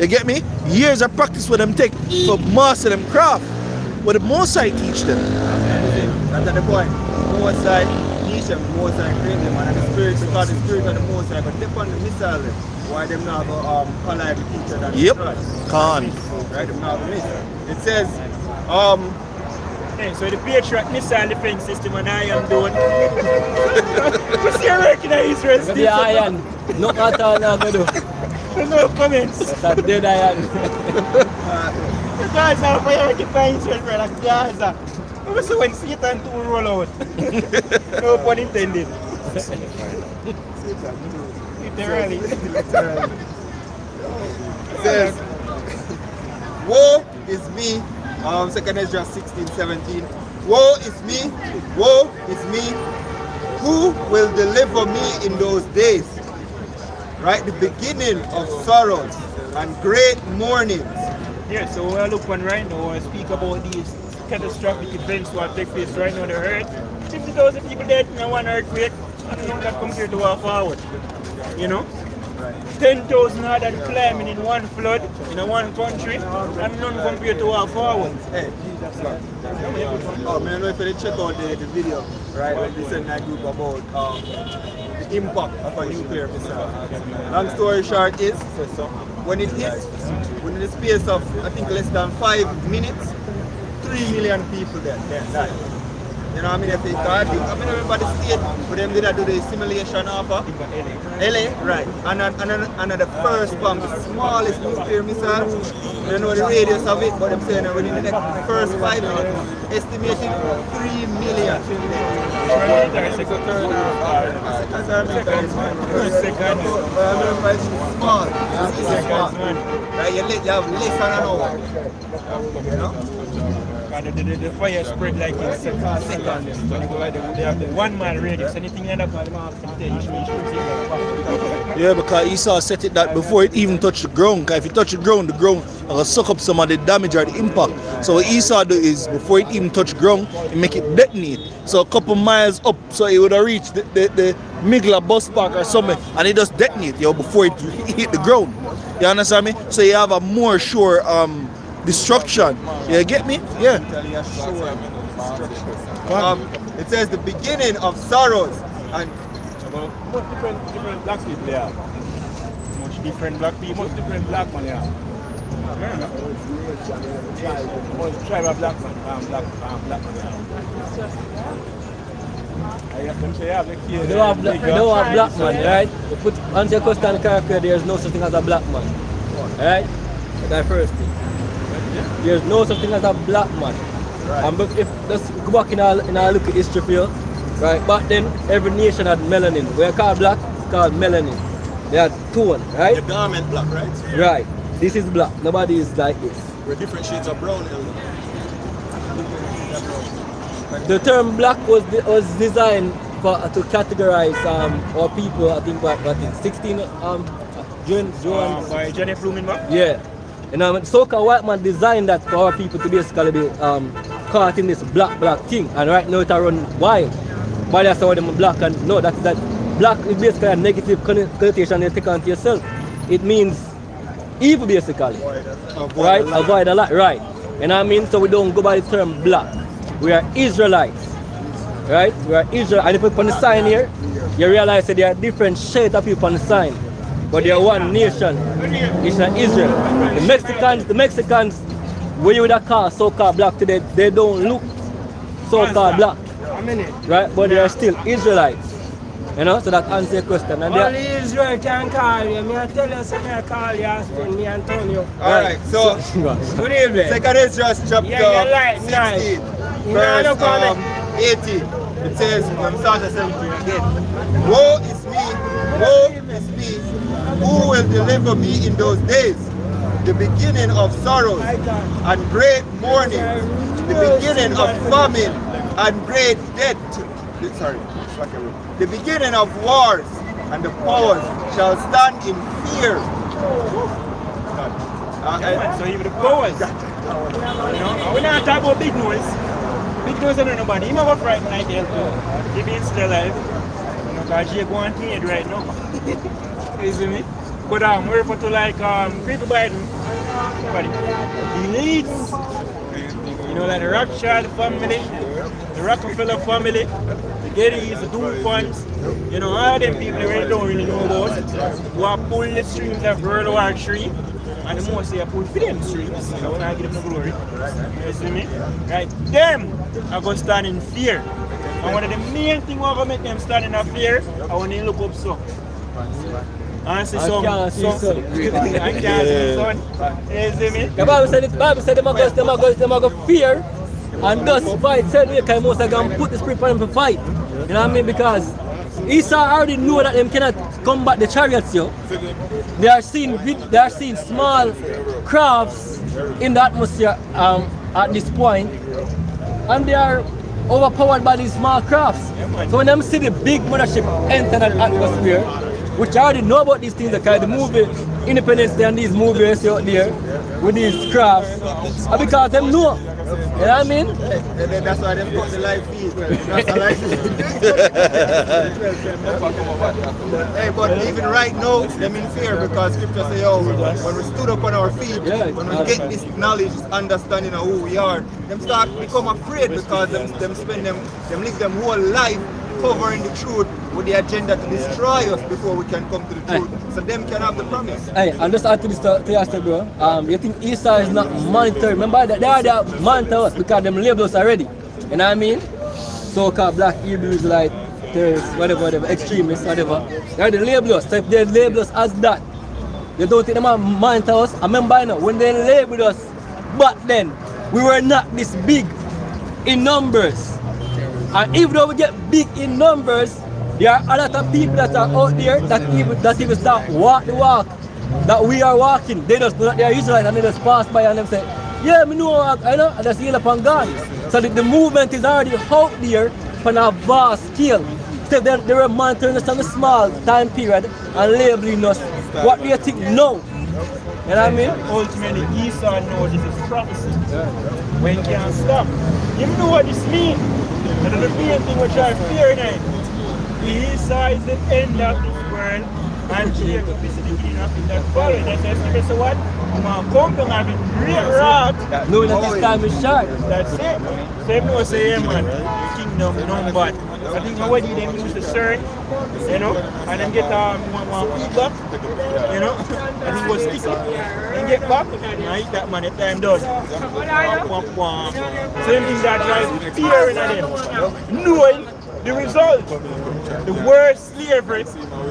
You get me? Years of practice for them take to master them craft. What the most I teach them. That's the point. Most I teach nation, the Most High create them, and the Spirit, because the Spirit of the Most High, but depend on the missile them. Why them not go collide with each other? Yep. Can. Right, them not go miss. It says, Hey, so the Patriot missile defense system and I am doing. What's your reckon of Israel? Maybe iron. No matter now go do. No comments. That's dead iron. The guys are priority for Israel, bro. Like Gaza. Also when Satan 2 roll out. No pun intended. Literally. it says, woe is me. 2 Ezra 16:17. Woe is me, woe is me. Who will deliver me in those days? Right, the beginning of sorrows and great mournings. Yeah, so we'll look on right now and speak about these catastrophic events that take place right now on the earth. 50,000 people dead in one earthquake. I don't know that compared to our forward. You know? 10,000 other climbing in one flood in one country and none compared to our forward. Hey, oh man, I don't know if you check out the video, right, when they send that group about the impact of a nuclear missile. Long story short is, when it hits, within the space of, I think, less than 5 minutes, 3 million people there died. You know what I mean? I remember the state, but them did do the simulation of LA, right? And the first bomb, the smallest nuclear missile, you know the radius of it, but I'm saying that within the first 5 minutes, estimated 3 million. Small. Right? You have less than an hour. You know? The fire spread like in seconds. So they have the 1 mile radius. Anything end up Yeah, because Esau set it that before it even touched the ground. Because if it touch the ground will suck up some of the damage or the impact. So what Esau do is, before it even touch the ground, it make it detonate. So a couple miles up, so it would have reached the Migla bus park or something, and it just detonate, before it hit the ground. You understand me? So you have a more sure destruction. You get me? Yeah. It says the beginning of sorrows and What different black people there? much different black people. Most different black man here. Most tribe of black man, black man here. They don't have black man, right? You put answer your question character, there's no such thing as a black man. Right? That's the first thing. There's no such thing as a black man. Right. And if let's go back in our look at history field, right? Back then every nation had melanin. We are called black, it's called melanin. They had tone, right? The garment black, right? Right. This is black. Nobody is like this. We're different shades of brown. The term black was designed to categorize our people. I think what is 16 by Johnny Blumenbach. Yeah. And so-called white man designed that for our people to basically be caught in this black thing. And right now it run wild. But that's how them black, and no, that black is basically a negative connotation you take onto yourself. It means evil basically. Right? Avoid a lot, right. And I mean, so we don't go by the term black. We are Israelites. Right? We are Israel. And if you put on the sign here, you realize that there are different shades of people on the sign. But they are one nation. It's Israel. The Mexicans, when you would have called so-called black today, they don't look so-called black. Right? But they are still Israelites. You know, so that answers your question. And only Israel can call you. Me I tell you something, I call you, Austin, me Antonio. Alright, so good evening. 2 Ezra chapter Yeah, like 16, nice. verse 18. It says, from start to 17 again. Woe is me, who will deliver me in those days? The beginning of sorrows and great mourning, the beginning of famine and great death. The beginning of wars, and the powers shall stand in fear. So even the powers. You know, we're not talking about big noise. Big noise ain't nobody. He never frightened like hell too. If he's still alive. You know, because he's going to head right now. You see me? But we're refer to like people Biden. But the elites. You know, like the Rothschild family, the Rockefeller family, Geddes, the Dual Funds, you know, all them people that don't really know about, who are pulling the streams of World War III, and the most they pull for them streams, so when I give them the glory, you see me? Right, them are going to stand in fear. And one of the main things we're going to make them stand in fear, I want to look up so. And see some, I can't see sun. You see me? The Bible said them are going to fear and thus fight. Said we can most of them put the spirit on them to fight. You know what I mean? Because Esau already know that them cannot combat the chariots, yo. They are seeing small crafts in the atmosphere at this point, and they are overpowered by these small crafts. So when them see the big mothership enter that atmosphere, which I already know about these things, like the movie Independence Day and these movies out there with these crafts, and because them know. You know what I mean? That's why they put the live feed. That's the live feed. Hey, but even right now, them in fear because scripture say, yo, when we stood up on our feet, when we get this knowledge, this understanding of who we are, them start become afraid because them live them whole life covering the truth with the agenda to destroy us before we can come to the truth. So them can have the promise. Hey, and just add to this to your story, bro. You think Esau is not monitoring? Remember that they are monitor us because them label us already. You know what I mean? So-called black Hebrews, like terrorists, whatever, extremists, whatever. They are the label us. So if they label us as that, you don't think them monitor us? I remember, you know, when they labeled us, but then we were not this big in numbers. And even though we get big in numbers, there are a lot of people that are out there that even start walk the walk that we are walking. They just know that they are Israelites and they just pass by and they say, yeah, me know, I know, and that's heal upon God. So the movement is already out there on a vast scale. So they were monitoring us on a small time period and labeling us. What do you think now? You know what I mean? Ultimately, Esau knows this is prophecy. When he can't stop. You know what this means? And the main thing which I fear now. Esau is the end of this world and Jacob is the beginning of it that following. That's so what? I'm going to have it great wrath. Knowing that this time is short. That's it. So if no say, yeah man, the kingdom no bad. I think already them use the CERN, you know, and then get one feedback, you know, and he was sticky, and get back, and eat that man, the time done. Same thing that drives fear in them, knowing the result. The worst slavery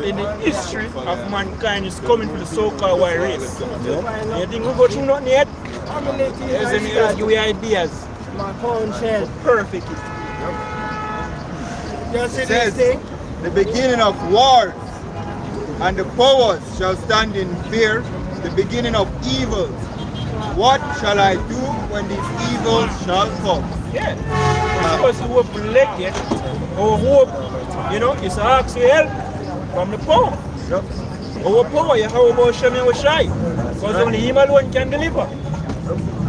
in the history of mankind is coming from the so-called white race. You think we go through nothing yet? Yes, give you ideas. My phone says Perfect. It says, the beginning of wars and the powers shall stand in fear, the beginning of evils. What shall I do when these evils shall come? Yeah. Because we hope elected, our hope, you know, is to ask for help from the power. Our power, you have about Shemi or Shai. Because only him alone can deliver.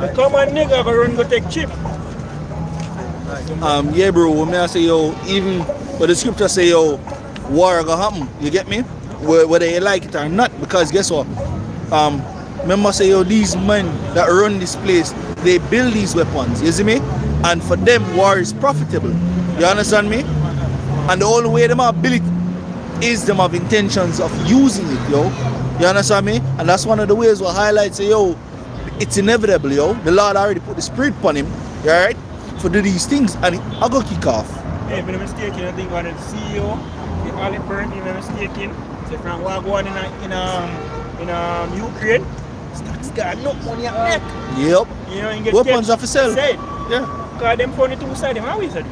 The common nigga go run go take chip. Yeah, bro, when I say, yo, even when the scripture say, yo, war gonna happen, you get me? Whether you like it or not, because guess what? Remember say, yo, these men that run this place, they build these weapons, you see me? And for them, war is profitable. You understand me? And the only way them have built it is them have intentions of using it, yo. You understand me? And that's one of the ways we'll highlight, say, yo, it's inevitable, yo. The Lord already put the spirit upon him, right? For do these things, and I'll go kick off. Hey, if I'm mistaken, I think one of the CEO, the Olive Burn, if I'm mistaken, so from what going in Ukraine, stocks got no money at neck. Yep. You know, you get weapons are for sale. Yeah. Because them funny two sides, them always said.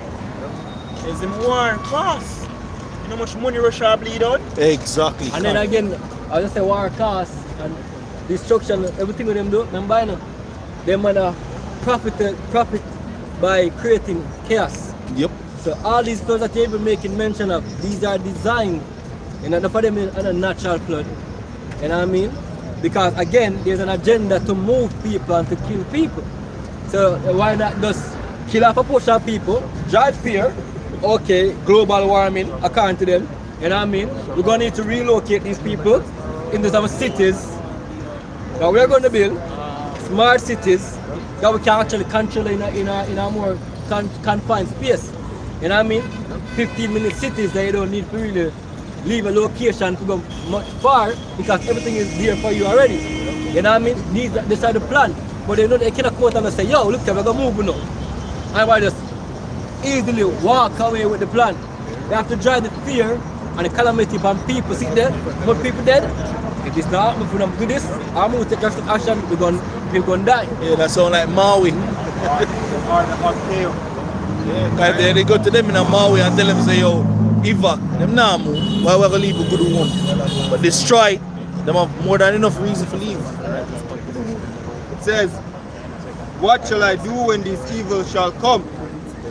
It's the war cost. You know how much money Russia bleed out? Exactly. And then again, I just say war cost and destruction, everything with them do, remember, you know, them man profit by creating chaos. Yep. So all these floods that you've been making mention of, these are designed, you know, for them in a natural flood. You know what I mean? Because again, there's an agenda to move people and to kill people. So why not just kill off a portion of people, drive fear, okay, global warming, according to them, you know what I mean? We're going to need to relocate these people into some cities that we're going to build, smart cities, that we can actually control in a more confined space. You know what I mean? 15-minute cities that you don't need to really leave a location to go much far because everything is there for you already. You know what I mean? These are the plan. But they cannot come out and say, yo, look, we're going to move now. I just easily walk away with the plan. They have to drive the fear and the calamity upon people. See there? More people dead. If it's not, if we don't do this, I'm going to take drastic action, we're going to die. Yeah, that sound like Maui. Or the hot tail. Cause they go to them in a Maui and tell them, say, yo, evac, them now move. Why we gonna leave a good one? But destroy, them have more than enough reason for leave. It says, what shall I do when these evils shall come?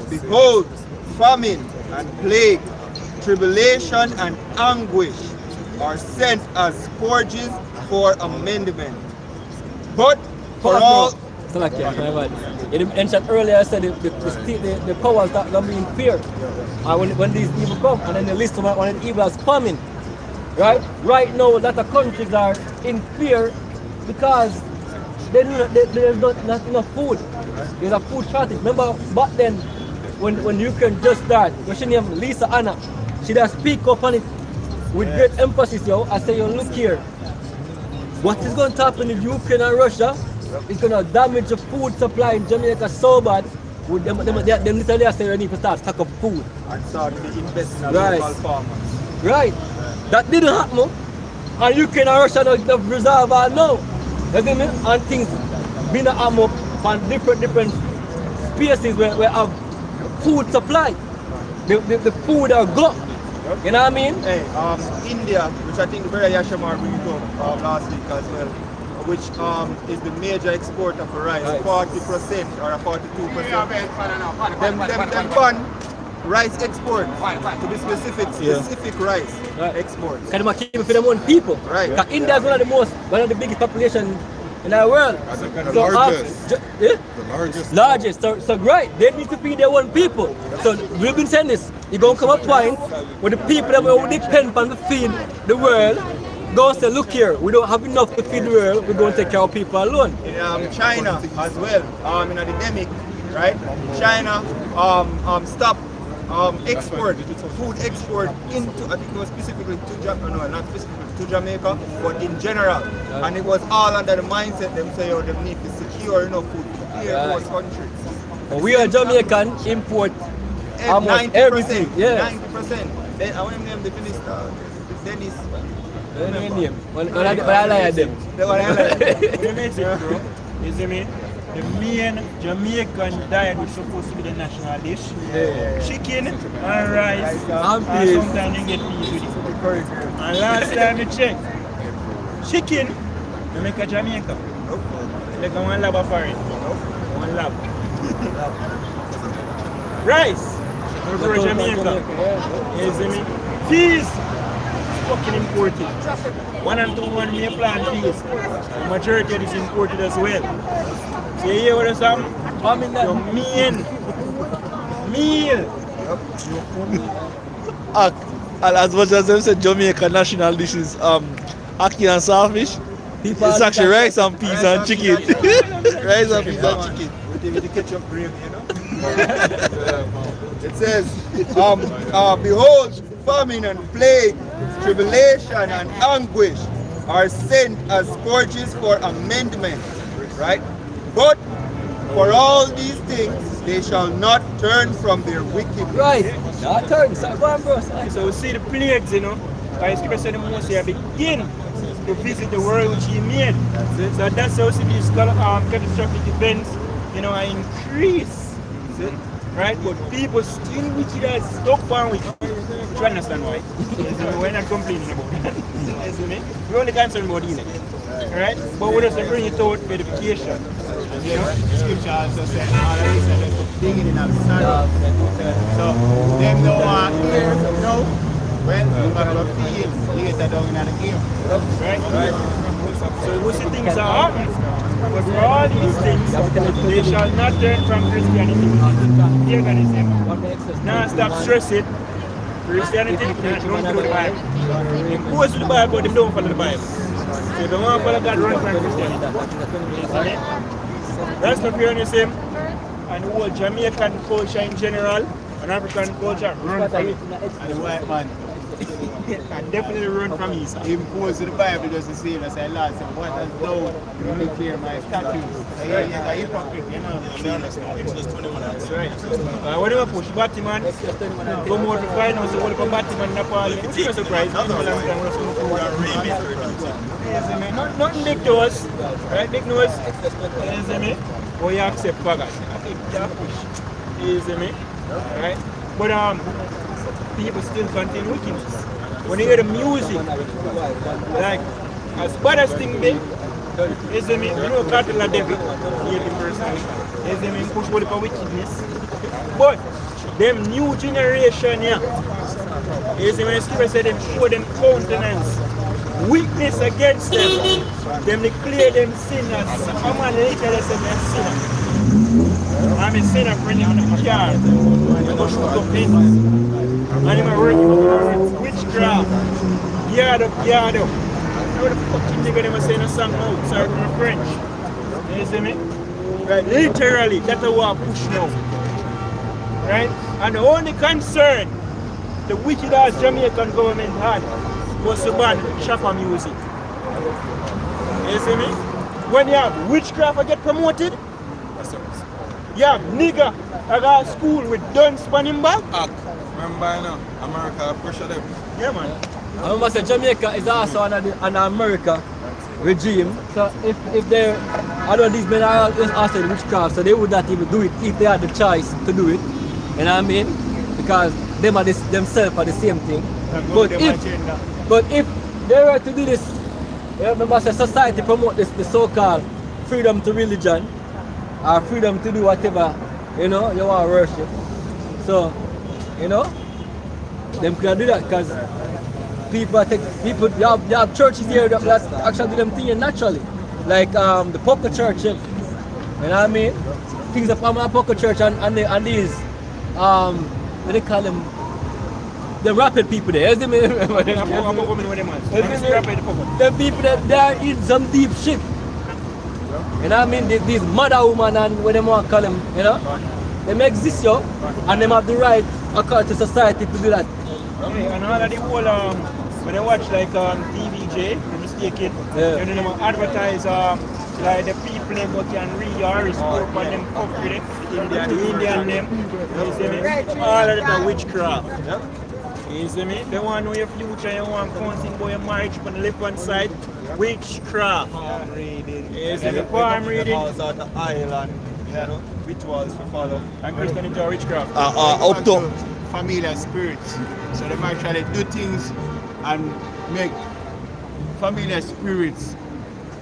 Behold, famine and plague, tribulation and anguish are sent as scourges for amendment. But for all... So like, you mentioned earlier, I said the powers that don't be in fear. When these evil come, and then the list of when the evil is coming. Right? Right now, a lot of countries are in fear because there's not enough food. There's a food shortage. Remember back then, when Ukraine just started, what's her name? Lisa Anna. She does speak up on it with great emphasis, yo. I say, yo, look here. What is going to happen if Ukraine and Russia is going to damage the food supply in Jamaica so bad? With them literally say they need to start stock up food. And start to invest in Right. local farmers. Right. That didn't happen. And Ukraine and Russia don't resolve all now. You see me? And things been up on different spaces where we have food supply. The food are gone. You know what I mean? Hey, India, which I think the brother Yashamar bring it up last week as well, which is the major exporter for rice, 40% or 42%. Them ban rice export to be specific rice export. Because they keep it for their own people. Right. Because India is one of the biggest population in our world. The largest. Largest. So right, they need to feed their own people. So we've been saying this. You're going to come a point where the people that will depend on to feed the world go say, look here, we don't have enough to feed the world, we're going to take care of people alone. In China as well, in the endemic, right? China stopped export, food export into, I think it was specifically to Jamaica, no, not specifically to Jamaica, but in general. And it was all under the mindset them say, oh, they need to secure enough food to their own countries. But we are Jamaican import almost 90%, everything. Yeah. 90%. Then I want to name the minister, Dennis. But I like them. They want to like What you make it, bro? You see me? The main Jamaican diet was supposed to be the national dish. Chicken and rice. And sometimes you get peas with it. And last time you checked, chicken, you make a Jamaica. Like one lab for it. One lab. Rice, you grow Jamaica. You see me? Peas, fucking imported. 1 and 2 1 may plant peas. The majority of it is imported as well. So you hear what I'm saying? Your meal. As much as them said Jamaica national dish is ackee and saltfish, it's actually rice and peas and chicken. Rice and peas and chicken. with the ketchup gravy, you know. It says, behold, famine and plague, tribulation and anguish are sent as scourges for amendment, right? But for all these things, they shall not turn from their wicked ways. Right, not turn, so go on, bro. So we see the plagues, you know. Because Scripture said the Moses begin to visit the world which he made. So that's how we see these catastrophic events, you know, are increase. Right? But people still wicked as stuck on wicked. Do you understand why? We're not complaining about it. We're only concerned about it. Right? But we just bring it out for edification. You know? Scripture also said all of this and just beginning of sorrow. So them know here now, when we're going to feel later down in the game. Right? So we see things are happening. But for all these things, they shall not turn from Christianity to paganism. Now stop stressing. Christianity, they don't follow the Bible. They goes to the Bible, but they don't follow the Bible. So they don't follow God, run from Christianity. That's not pure the same. And the whole Jamaican culture in general, and African culture run from it. And the white man And definitely run from it. impose the Bible just to say, as I Lord said, what has thou declare my statutes? So you're a hypocrite, you know. That's right. When you push Batman, go more to find out what about Batman Napoleon. I'm not surprised. Nothing big to us, right? Big to us. You see me? Or you accept faggot. You see me? Right? But people still continue wickedness. When you hear the music, like as bad as thing be, you see me? You know Cartel and David, 80%. You see me? Push what for wickedness. But them new generation, yeah. You see me? The scripture said them show them countenance. Weakness against them. Them declare them sinners. A man literally said they're sinner. I'm a sinner for him in the car. You go shoot up him. And him a working witchcraft. Yard up. How the fucking nigga them a saying a song now? Sorry for my French. You see me? Right, literally, that's what I push now. Right? And the only concern the wicked ass Jamaican government had was to ban shopper music. You see me? When you have witchcraft I get promoted, you have nigga I got school with guns on him back. Remember, you know, America pressure them. Yeah, man. I must say Jamaica is also an America regime. So if they, I know these men are also witchcraft, so they would not even do it if they had the choice to do it. You know what I mean? Because them are themselves are the same thing. But if they were to do this, remember say society promote this the so-called freedom to religion or freedom to do whatever you know you want to worship. So you know them can do that because you have churches here that actually do them things naturally, like the Poker Church. You know what I mean? Things that come at Poker Church and these what they call them. The rapid people there, the people that they are in some deep shit. You know what I mean? These mother women and what they want to call them, you know? They exist, yo, and they have the right according to society to do that. Hey, and all of the whole, when I watch like TVJ, if I'm mistaken, you know, advertise like the people them who can read your horoscope and them fuck with it, the Indian them, you see me? All of it are witchcraft. You see me? They want to know your future, you want counting about your marriage on the left hand side. Witchcraft. Palm reading. You see me? Palm reading. Out of the island, you know, rituals to follow. And Christian into witchcraft. Up to familiar spirits. So they might try to do things and make familiar spirits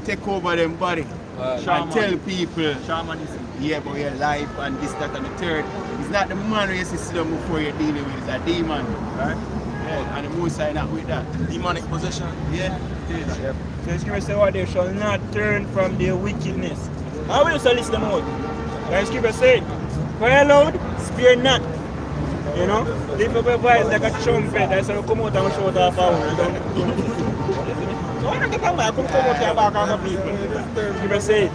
take over them body. And tell people, Shamanism. yeah, about your life and this, that, and the third. It's not the man who you see them before you're dealing with, it's a demon. Right? Yeah, and the most side not with that. Demonic possession. Yeah, it is. So the scripture says what they shall not turn from their wickedness. I will also list them out. The scripture says, cry aloud, spare not. You know? Lift up your voice like a trumpet. I said, come out and shout off our so I don't get come out here back on the people. The scripture says,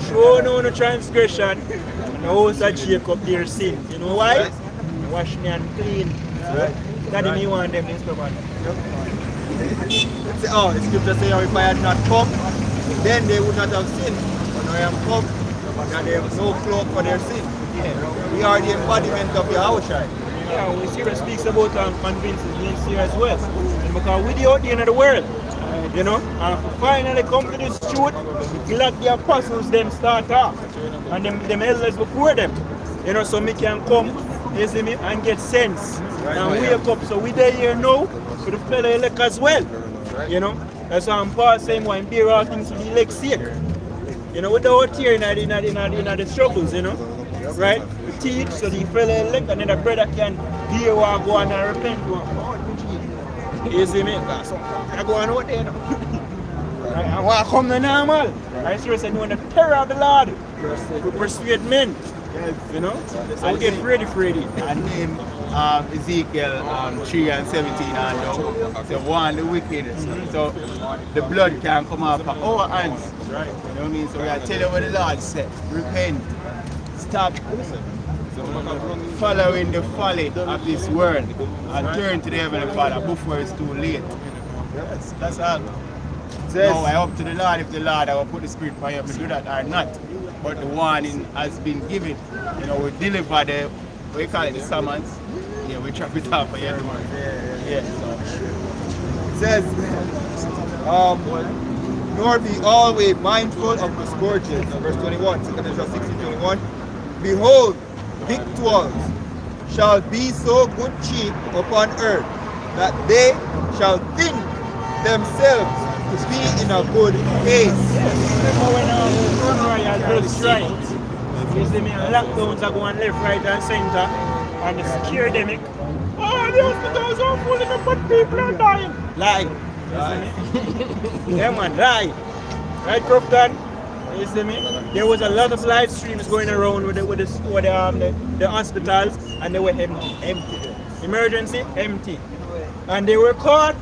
show no transgression, and the house of Jacob their sin. You know why? Wash me and clean. That me want them this man. Oh, the scripture says, if I had not come, then they would not have sinned. But now I am come, and they have no cloak for their sin. Yeah. We are the embodiment of Yahushua. Yeah, we see speaks about convincing being here as well. And because we the out there in the world, you know, and finally come to this truth, glad the apostles them start off. And them elders before them. You know, so me can come, you see me, and get sense. And wake up. So we there here now for the fellow elect as well. You know. That's why Paul saying why bear all things to the elect's sake. You know, without here in the struggles, you know. Right? We teach so the fellow elect and then the brother can hear what go on and repent. You see me? So I go on out there now. I want to come to normal. I seriously know the terror of the Lord. We persuade men. You know? So we get ready. And name Ezekiel 3 and 17 and down. So warn the wicked. So the blood can come off of our hands. Right. You know what I mean? So we are telling what the Lord said. Repent. Stop. So following the folly of this world and turn to the Heavenly Father before it's too late. That's all. Now I hope to the Lord if the Lord I will put the Spirit for you to do that or not. But the warning has been given. You know, we deliver the, what you call it, the summons. Yeah, we trap it off for you. Yeah. It says, nor be always mindful of the scourges. Verse 21, 2 Corinthians 16:21. Behold, victuals shall be so good cheap upon earth that they shall think themselves to be in a good case. Remember when Royal just strike? You see me, lockdowns are going left, right and center and the scare-demic. Oh, the hospitals are full of but people are dying. Lie. Yeah man, lie. Right, Crofton? You see me? There was a lot of live streams going around with the hospitals and they were empty. Emergency, empty. And they were caught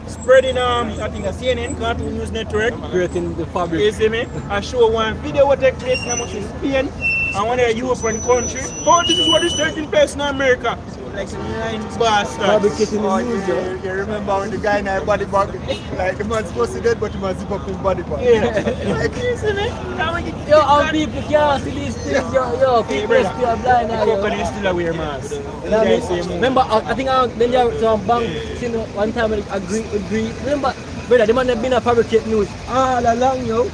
spreading I think a CNN Cartoon News Network Creating the fabric. you see me? I show one video what take place in Spain and one of the European country. Oh, this is what is taking place in America. Like some lying bastards. Fabricating the news, You remember when the guy in a body bag, like the man's supposed to dead, but the man zip up his body bag. Yeah. Like you see me? Yo, and people can't see these things, yo, people brother, still blind now, the yo. company still wear masks. You know what I mean? Remember, I think then there was some bank, you know, one time I agree. Remember, brother, the man that been a fabricate news all along, yo.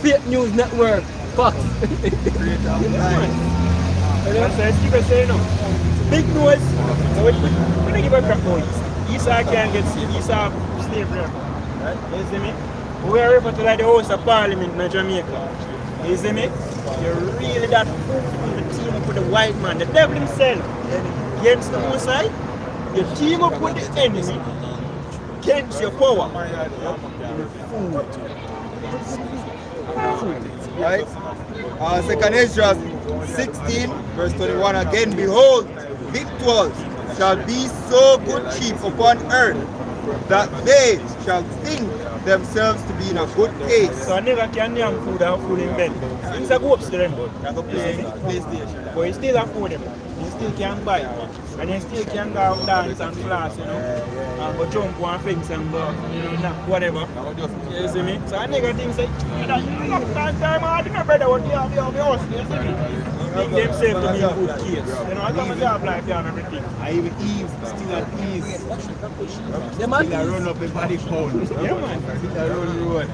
Fake news network, Fox. Big noise. So we don't give a crap noise. Esau can't get sick. Esau stay forever. Right? You see me? We are referred to like the House of Parliament in Jamaica. You see me? You're really that fool from the team up with the white man, the devil himself. Against the Most High, you team up with the enemy against your power. Right? 2 Ezra 16, verse 21 again. Behold, victuals shall be so good cheap upon earth that they shall think themselves to be in a good case. So I never can name food and food in bed. It's a go up to them, but PlayStation. But you still afford them. You still can buy. And you still can go out dance and class, you know. And go jump on fence and go, you know, knock whatever. You see me? So I never think say, you know, time I think better what you have your house. You see me? Think themselves to be a good case. You know, I come and job like that and everything. I even ease, still at ease. The man Still I run up in body count. Yeah, man. Still I run road.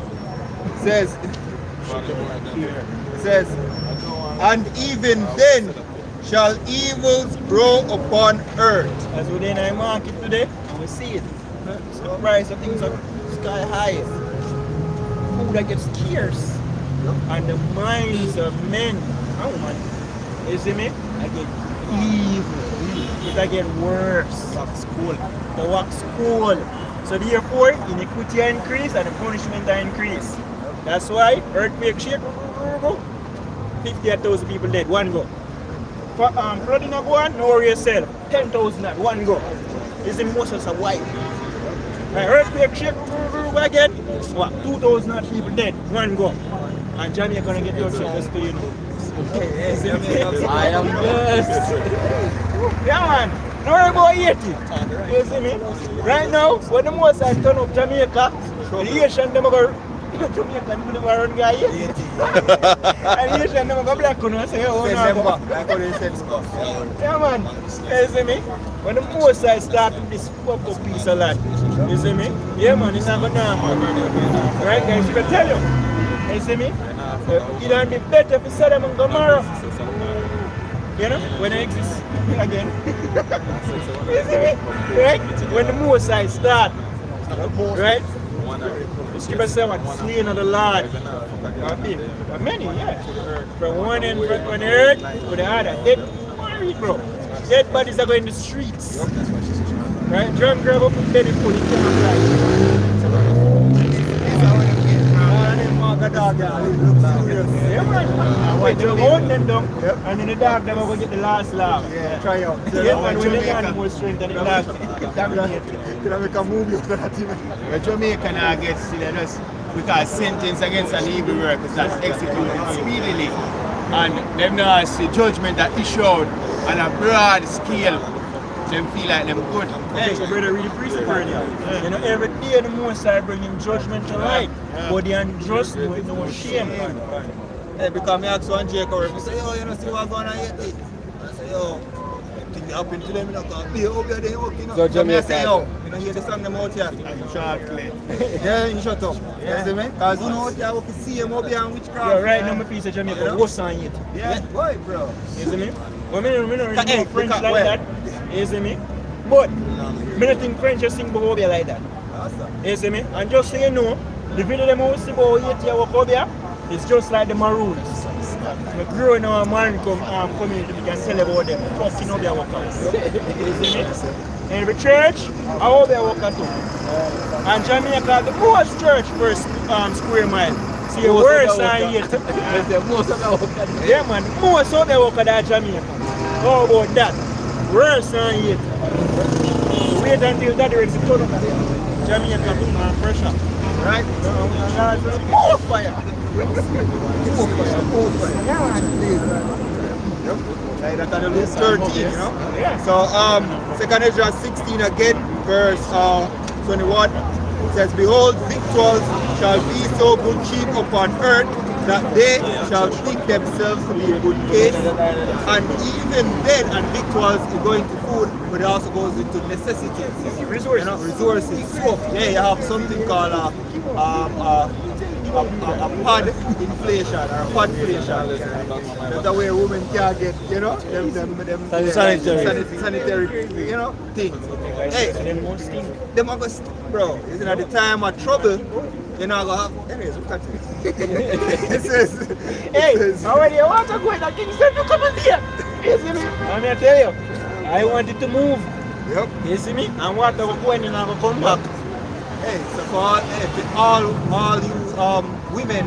It says, and even then shall evils grow upon earth. As we're in the market today, and we see it. The price of things are sky high. Food that gets scarce. And the minds of men, oh man, you see me? I get evil. It get worse. The wax cold. So therefore, iniquity increase and the punishment increase. That's why earthquake shake, 58,000 people dead, one go. Flooding a go on, no worry yourself. 10,000 at one go. Is the most of us are white. Right, earthquake shake again, what? 2,000 people dead, one go. And Jamaica gonna get your shit, just so you know. I am blessed. Yeah man, no worry about 80. You see me? Right now, when the most I turn up Jamaica, the Asian them go Jamaica them run guy here. And the Asian them go black and say, oh no. Yeah man, you see me? When the most I start with this fuck piece of land, you see me? Yeah man, it's not gonna happen. Right guys, you can tell you. You see me? It would be better for Sodom and Gomorrah. You know, when it exists again. You see me? Right? When the Mosai start, right? The scripture says what? Slain of the Lord. Many, yeah. From one end on the earth to the other. Dead, bro. Dead bodies are going in the streets. Right? Drunk grab up and belly full, he can't fly. Yeah, man. Wait, you own them down, and then the dog them will get the last laugh. Yeah, try out. Yeah, and when the animal strength and the dog Can make a movie after that? But Jamaica now gets still just because sentence against an evil work is that's executed speedily. and them not see judgment that issue out on a broad scale. Them feel like them good. Hey, so brother, really preach the word here. You know, every day the Most High bring him judgment to light, but the unjust know it no shame. Hey, because me ask one Jacob, I say, yo, you know, see what's going on here? I say, yo, thing happen to them, you know, because be over there, they work, you know. So me say, yo, you know, hear the song them out here. Shortly. Yeah, you shut up. You see me? Because you know out here, we can see him up here and witchcraft. Yeah, right now my piece of Jamaica, what's on it? Yeah, boy, bro. You see me? But me don't really French like that. You see me? But me don't think French just sing over here like that. You see me? And just so you know, the video them all see about 8 years over here, it's just like the Maroons. We grow in our man community, we can tell about them. Fucking over their workers. You see me? In the church, I hope they work too. And Jamaica, the most church per square mile. See, worse than yet. Most of the workers. Yeah, man, most of the workers are Jamaica. How about that? Worse than yet. Wait until that is turn up. Jamaica put on pressure. Right? More fire. Like that on Luke 13, you know? Yeah. So, 2 Ezra 16 again, verse 21. It says, behold, victuals shall be so good cheap upon earth that they shall think themselves to be a good case. And even then, and victuals is going to food, but it also goes into necessities. Resources. You know, resources. So, yeah, you have something called a pod inflation or a podflation. That's the way women can get, you know, them sanitary, you know, things. Hey, them are going to, bro, it's at the time of trouble, you're not going to have, anyways, look at it. It says, Hey, already I want to go to Kingston to come in here. You see me? I'm going to tell you, I wanted to move. yep. You see me? And what I was going and I will come back. Hey, so for all you women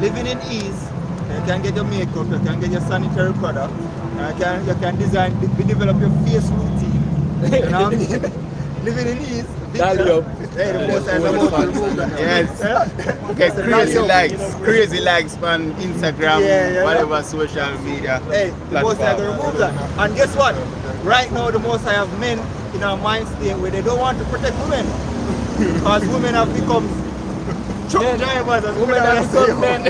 living in ease, you can get your makeup, you can get your sanitary product, you can develop your face routine. You know what I mean? Living in ease. Hey, the most I remove that. Yes. Okay, crazy likes on Instagram, whatever social media. Hey, the most I remove that. And guess what? Right now, the most I have men in our mind state where they don't want to protect women. Because women have become truck drivers and women have become men.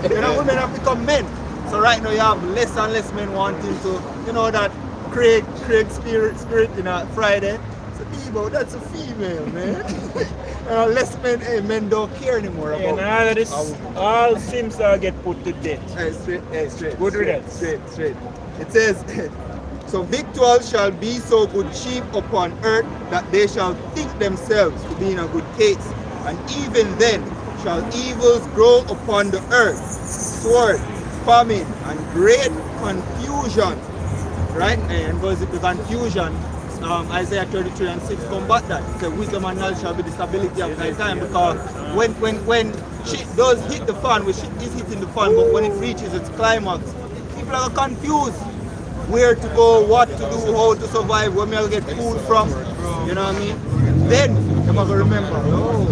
You know, women have become men. So right now you have less and less men wanting to, you know, that Craig spirit in a Friday. So Debo, that's a female, man. Less men, hey, men don't care anymore about And all of this, all Sims get put to death. straight. Good riddance. Straight. It says, so victuals shall be so good cheap upon earth that they shall think themselves to be in a good case. And even then shall evils grow upon the earth, sword, famine, and great confusion. Right? And goes into confusion. Isaiah 33 and 6 combat that. It says, wisdom and knowledge shall be the stability of thy time, because when shit does hit the fan, which is hitting the fan, but when it reaches its climax, people are confused where to go, what to do, how to survive, where we'll get food from. You know what I mean? And then they're going to remember, oh,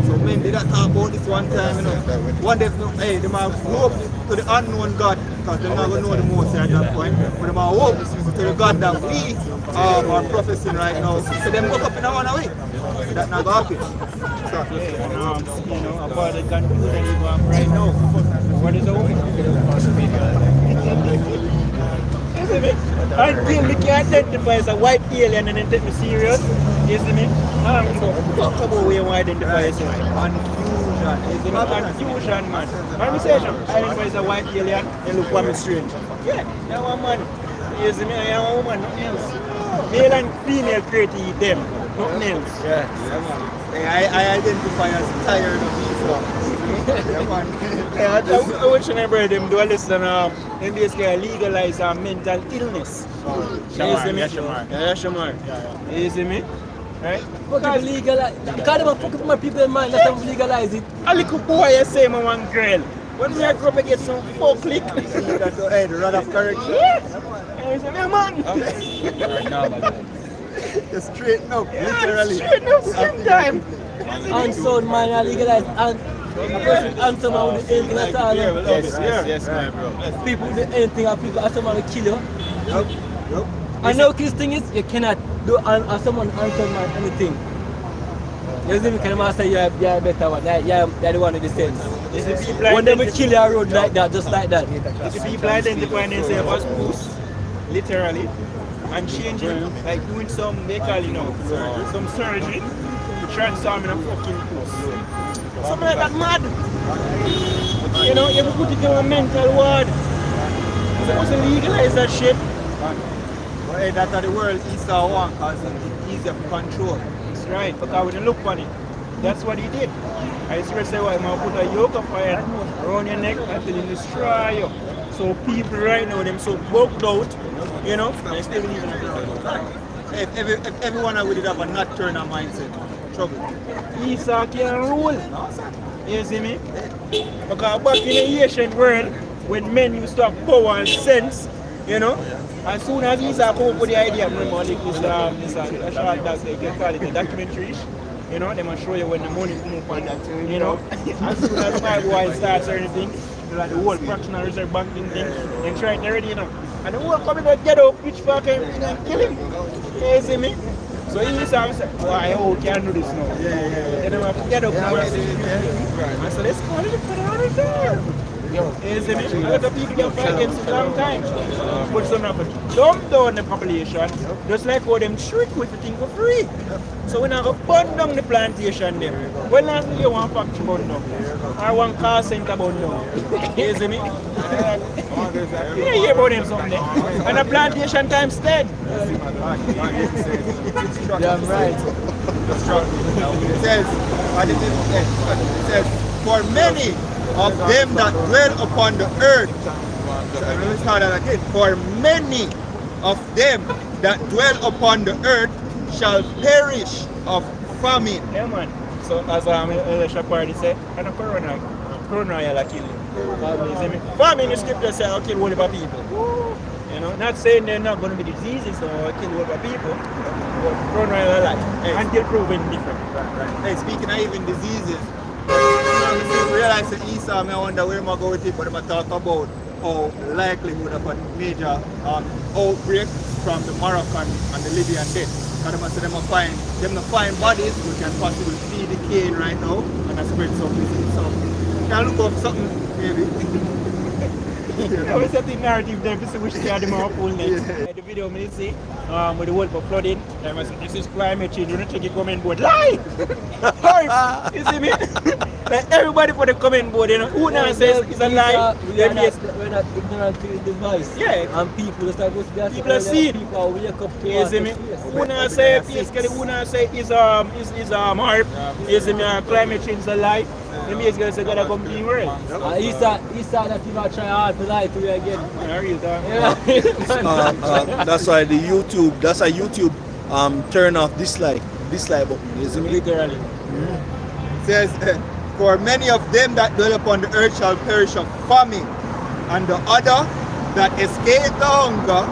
so men did not talk about this one time, you know. One day, hey, they might hope to the unknown God, because they're not going to know the most at that point, but they might hope to the God that we are professing right now. So them woke up in one way. That's not going to happen. So, You know, about the confusion right now. What is the woman? You see me? Until me can identify as a white alien and then take me serious. You see me? So fuck about where you want to identify yourself. Confusion, man. When I say identify as a white alien, they look for me strange. Yeah, you're one man. You see me? You're one woman, nothing else. Male and female create them, nothing else. I identify as tired of these stuff. I wish I never them do a listen in basically legalize mental illness. You see me? You see me? Right? Because legalize, because they fuck up my people in mind, let them legalize it. A little boy you say my one girl. When we are growing up, I get some folk lick. Hey, the rod of courage. Yeah. You see me, man? Just straighten up, literally. Straighten up sometime. And so man, I legalize. And And someone with anything at all. Yes, my bro. People with anything and people and someone will kill you. I know this thing is you cannot do and someone answer man anything. You see me kind of say you're a better one. You're the one with the sense. When they will kill your road like that, just like that. If people identify themselves as puss, literally, and changing, like doing some, they call, you know, some surgery to transform in a fucking puss. Something like that mad. You know, you have to put it in a mental ward. You're supposed to legalize that shit. But hey, that's how the world Esau want, because it's easier to control. That's right, because when you look on it, that's what he did. I used to say, well, I'm going to put a yoke of fire around your neck until it destroy you. So people right now, them so bugged out, you know, they still believe in it. If everyone would have a nocturnal mindset, trouble. Esau can rule. You see me? Because back in the ancient world, when men used to have power and sense, you know, as soon as Esau come up with the idea, remember like this short that they can call it a documentary, you know, they must show you when the money come up on that, you know. As soon as my boy starts or anything, like the whole fractional reserve banking thing, they try it already, you know. And the whole coming out get up, which fucking and kill him. You see me? So Esau said, why, oh, can't do this now. And then I have to get up and I said, let's call it a federal reserve. You see me? A lot of people can fight against it a long time. But some of them dumb down the population, just like how them trick with the thing for free. So we're not going to burn down the plantation there. When last year one factory burn down, or one car center burn down. You see me? You hear about them something. And the plantation time stead. Yeah, I'm right. It says, for many of them that dwell upon the earth. For many of them that dwell upon the earth shall perish of famine. Yeah, man. So as Elisha Party said, and a corona will kill you. Famine, the scripture says, I'll kill all of people. You know, not saying they're not going to be diseases or kill all of people, but corona will alive until proven different. Hey, speaking of even diseases, I realize that Esau, I wonder where I'm going to go with it, but I'm going to talk about how likelihood of a major outbreak from the Moroccan and the Libyan death. Because I'm saying them find bodies which can possibly be decaying right now and spread some disease. So can look up something maybe. I was setting narrative there to see which they are the more cool next. The video I see with the world for flooding, I said, this is climate change, you don't check your comment board. Lie! Horrible! You see me? Like everybody for the comment board, you know, who now says it's a lie? We're not ignorant to the device. Yeah. And people are supposed to be People are seeing. People are wake up to You see me? Who now say, basically, who now say is harp? You see me? Climate change is a lie. The basically say gotta come clean world. Esau that you might try hard to lie to you again. That's why the YouTube, that's a YouTube turn off dislike button, you see me? Literally. It says, for many of them that dwell upon the earth shall perish of famine, and the other that escape the hunger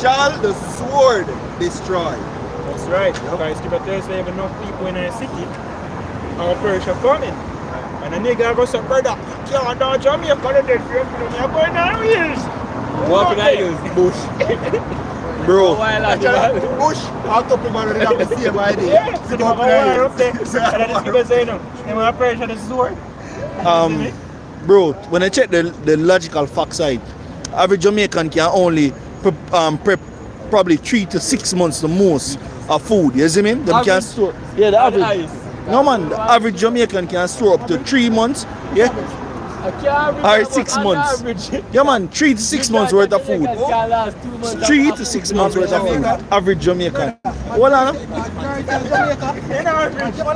shall the sword destroy. That's right. Because Scripture tells you have enough people in a city or perish of famine. And a nigga goes to brother, can't down Jamaica, the dead for your friend, you're going on wheels. Walking on wheels, bush. Bro, Bush, I'll talk to man have the same idea. Yeah, so they have a war up there. And then the people say, no, they want to perish on the sword. bro, when I check the logical fact side, average Jamaican can only prep probably 3 to 6 months the most of food. You see me? Them can store. Yeah, the average. No man, the average Jamaican can store up to 3 months. Yeah. Or 6 months. Yeah man, 3 to 6 months worth of food. 3 to 6 months worth of food. Average Jamaican. Hold on.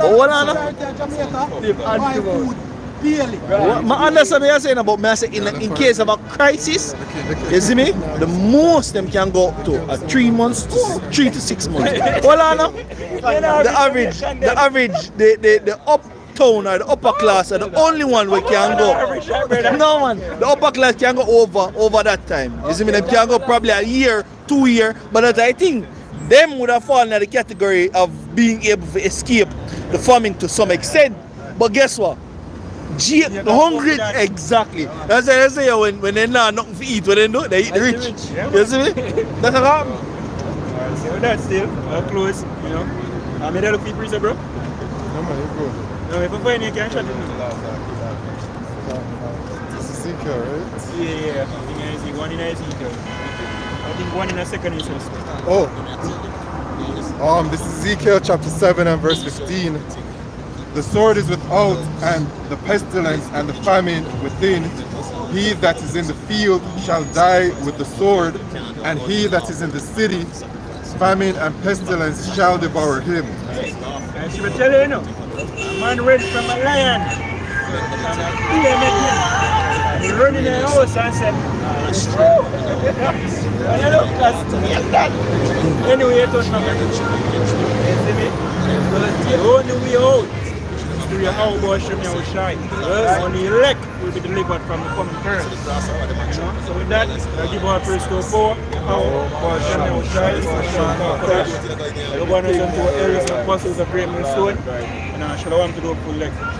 Hold on. I understand what you're saying about me. I say in case of a crisis, you see me? The most them can go up to 3 months to 3 to 6 months. Hold on now. The average, the uptown or the upper class are the only one we can go. No man, the upper class can go over that time. You see me? Them can go probably a year, 2 years, but that I think them would have fallen in the category of being able to escape the famine to some extent. But guess what? The hungry, exactly. That's why they say when they not nothing to eat, what they do, they eat the rich. Yeah, You see me? That's what happen. Alright, so that's still close, you know. I made a look for you, bro. No, man, you're good. No, if I find you, can shot it. This is Ezekiel, right? Yeah. I think I see one in Ezekiel. I think one in a second is just. Oh. This is Ezekiel chapter 7 and verse 15. The sword is without, and the pestilence and the famine within. He that is in the field shall die with the sword, and he that is in the city, famine and pestilence shall devour him. I should tell you, a man ran from a lion. He run in the house and said, anyway, it was not the only way out is through your house, boy, show me how to shine. Only elect will be delivered from the coming curse. You know? So with that, I give our praise to 4. How boy, show me how to shine. The one is unto elders and apostles of great millstone. And I shall want to do a full lecture.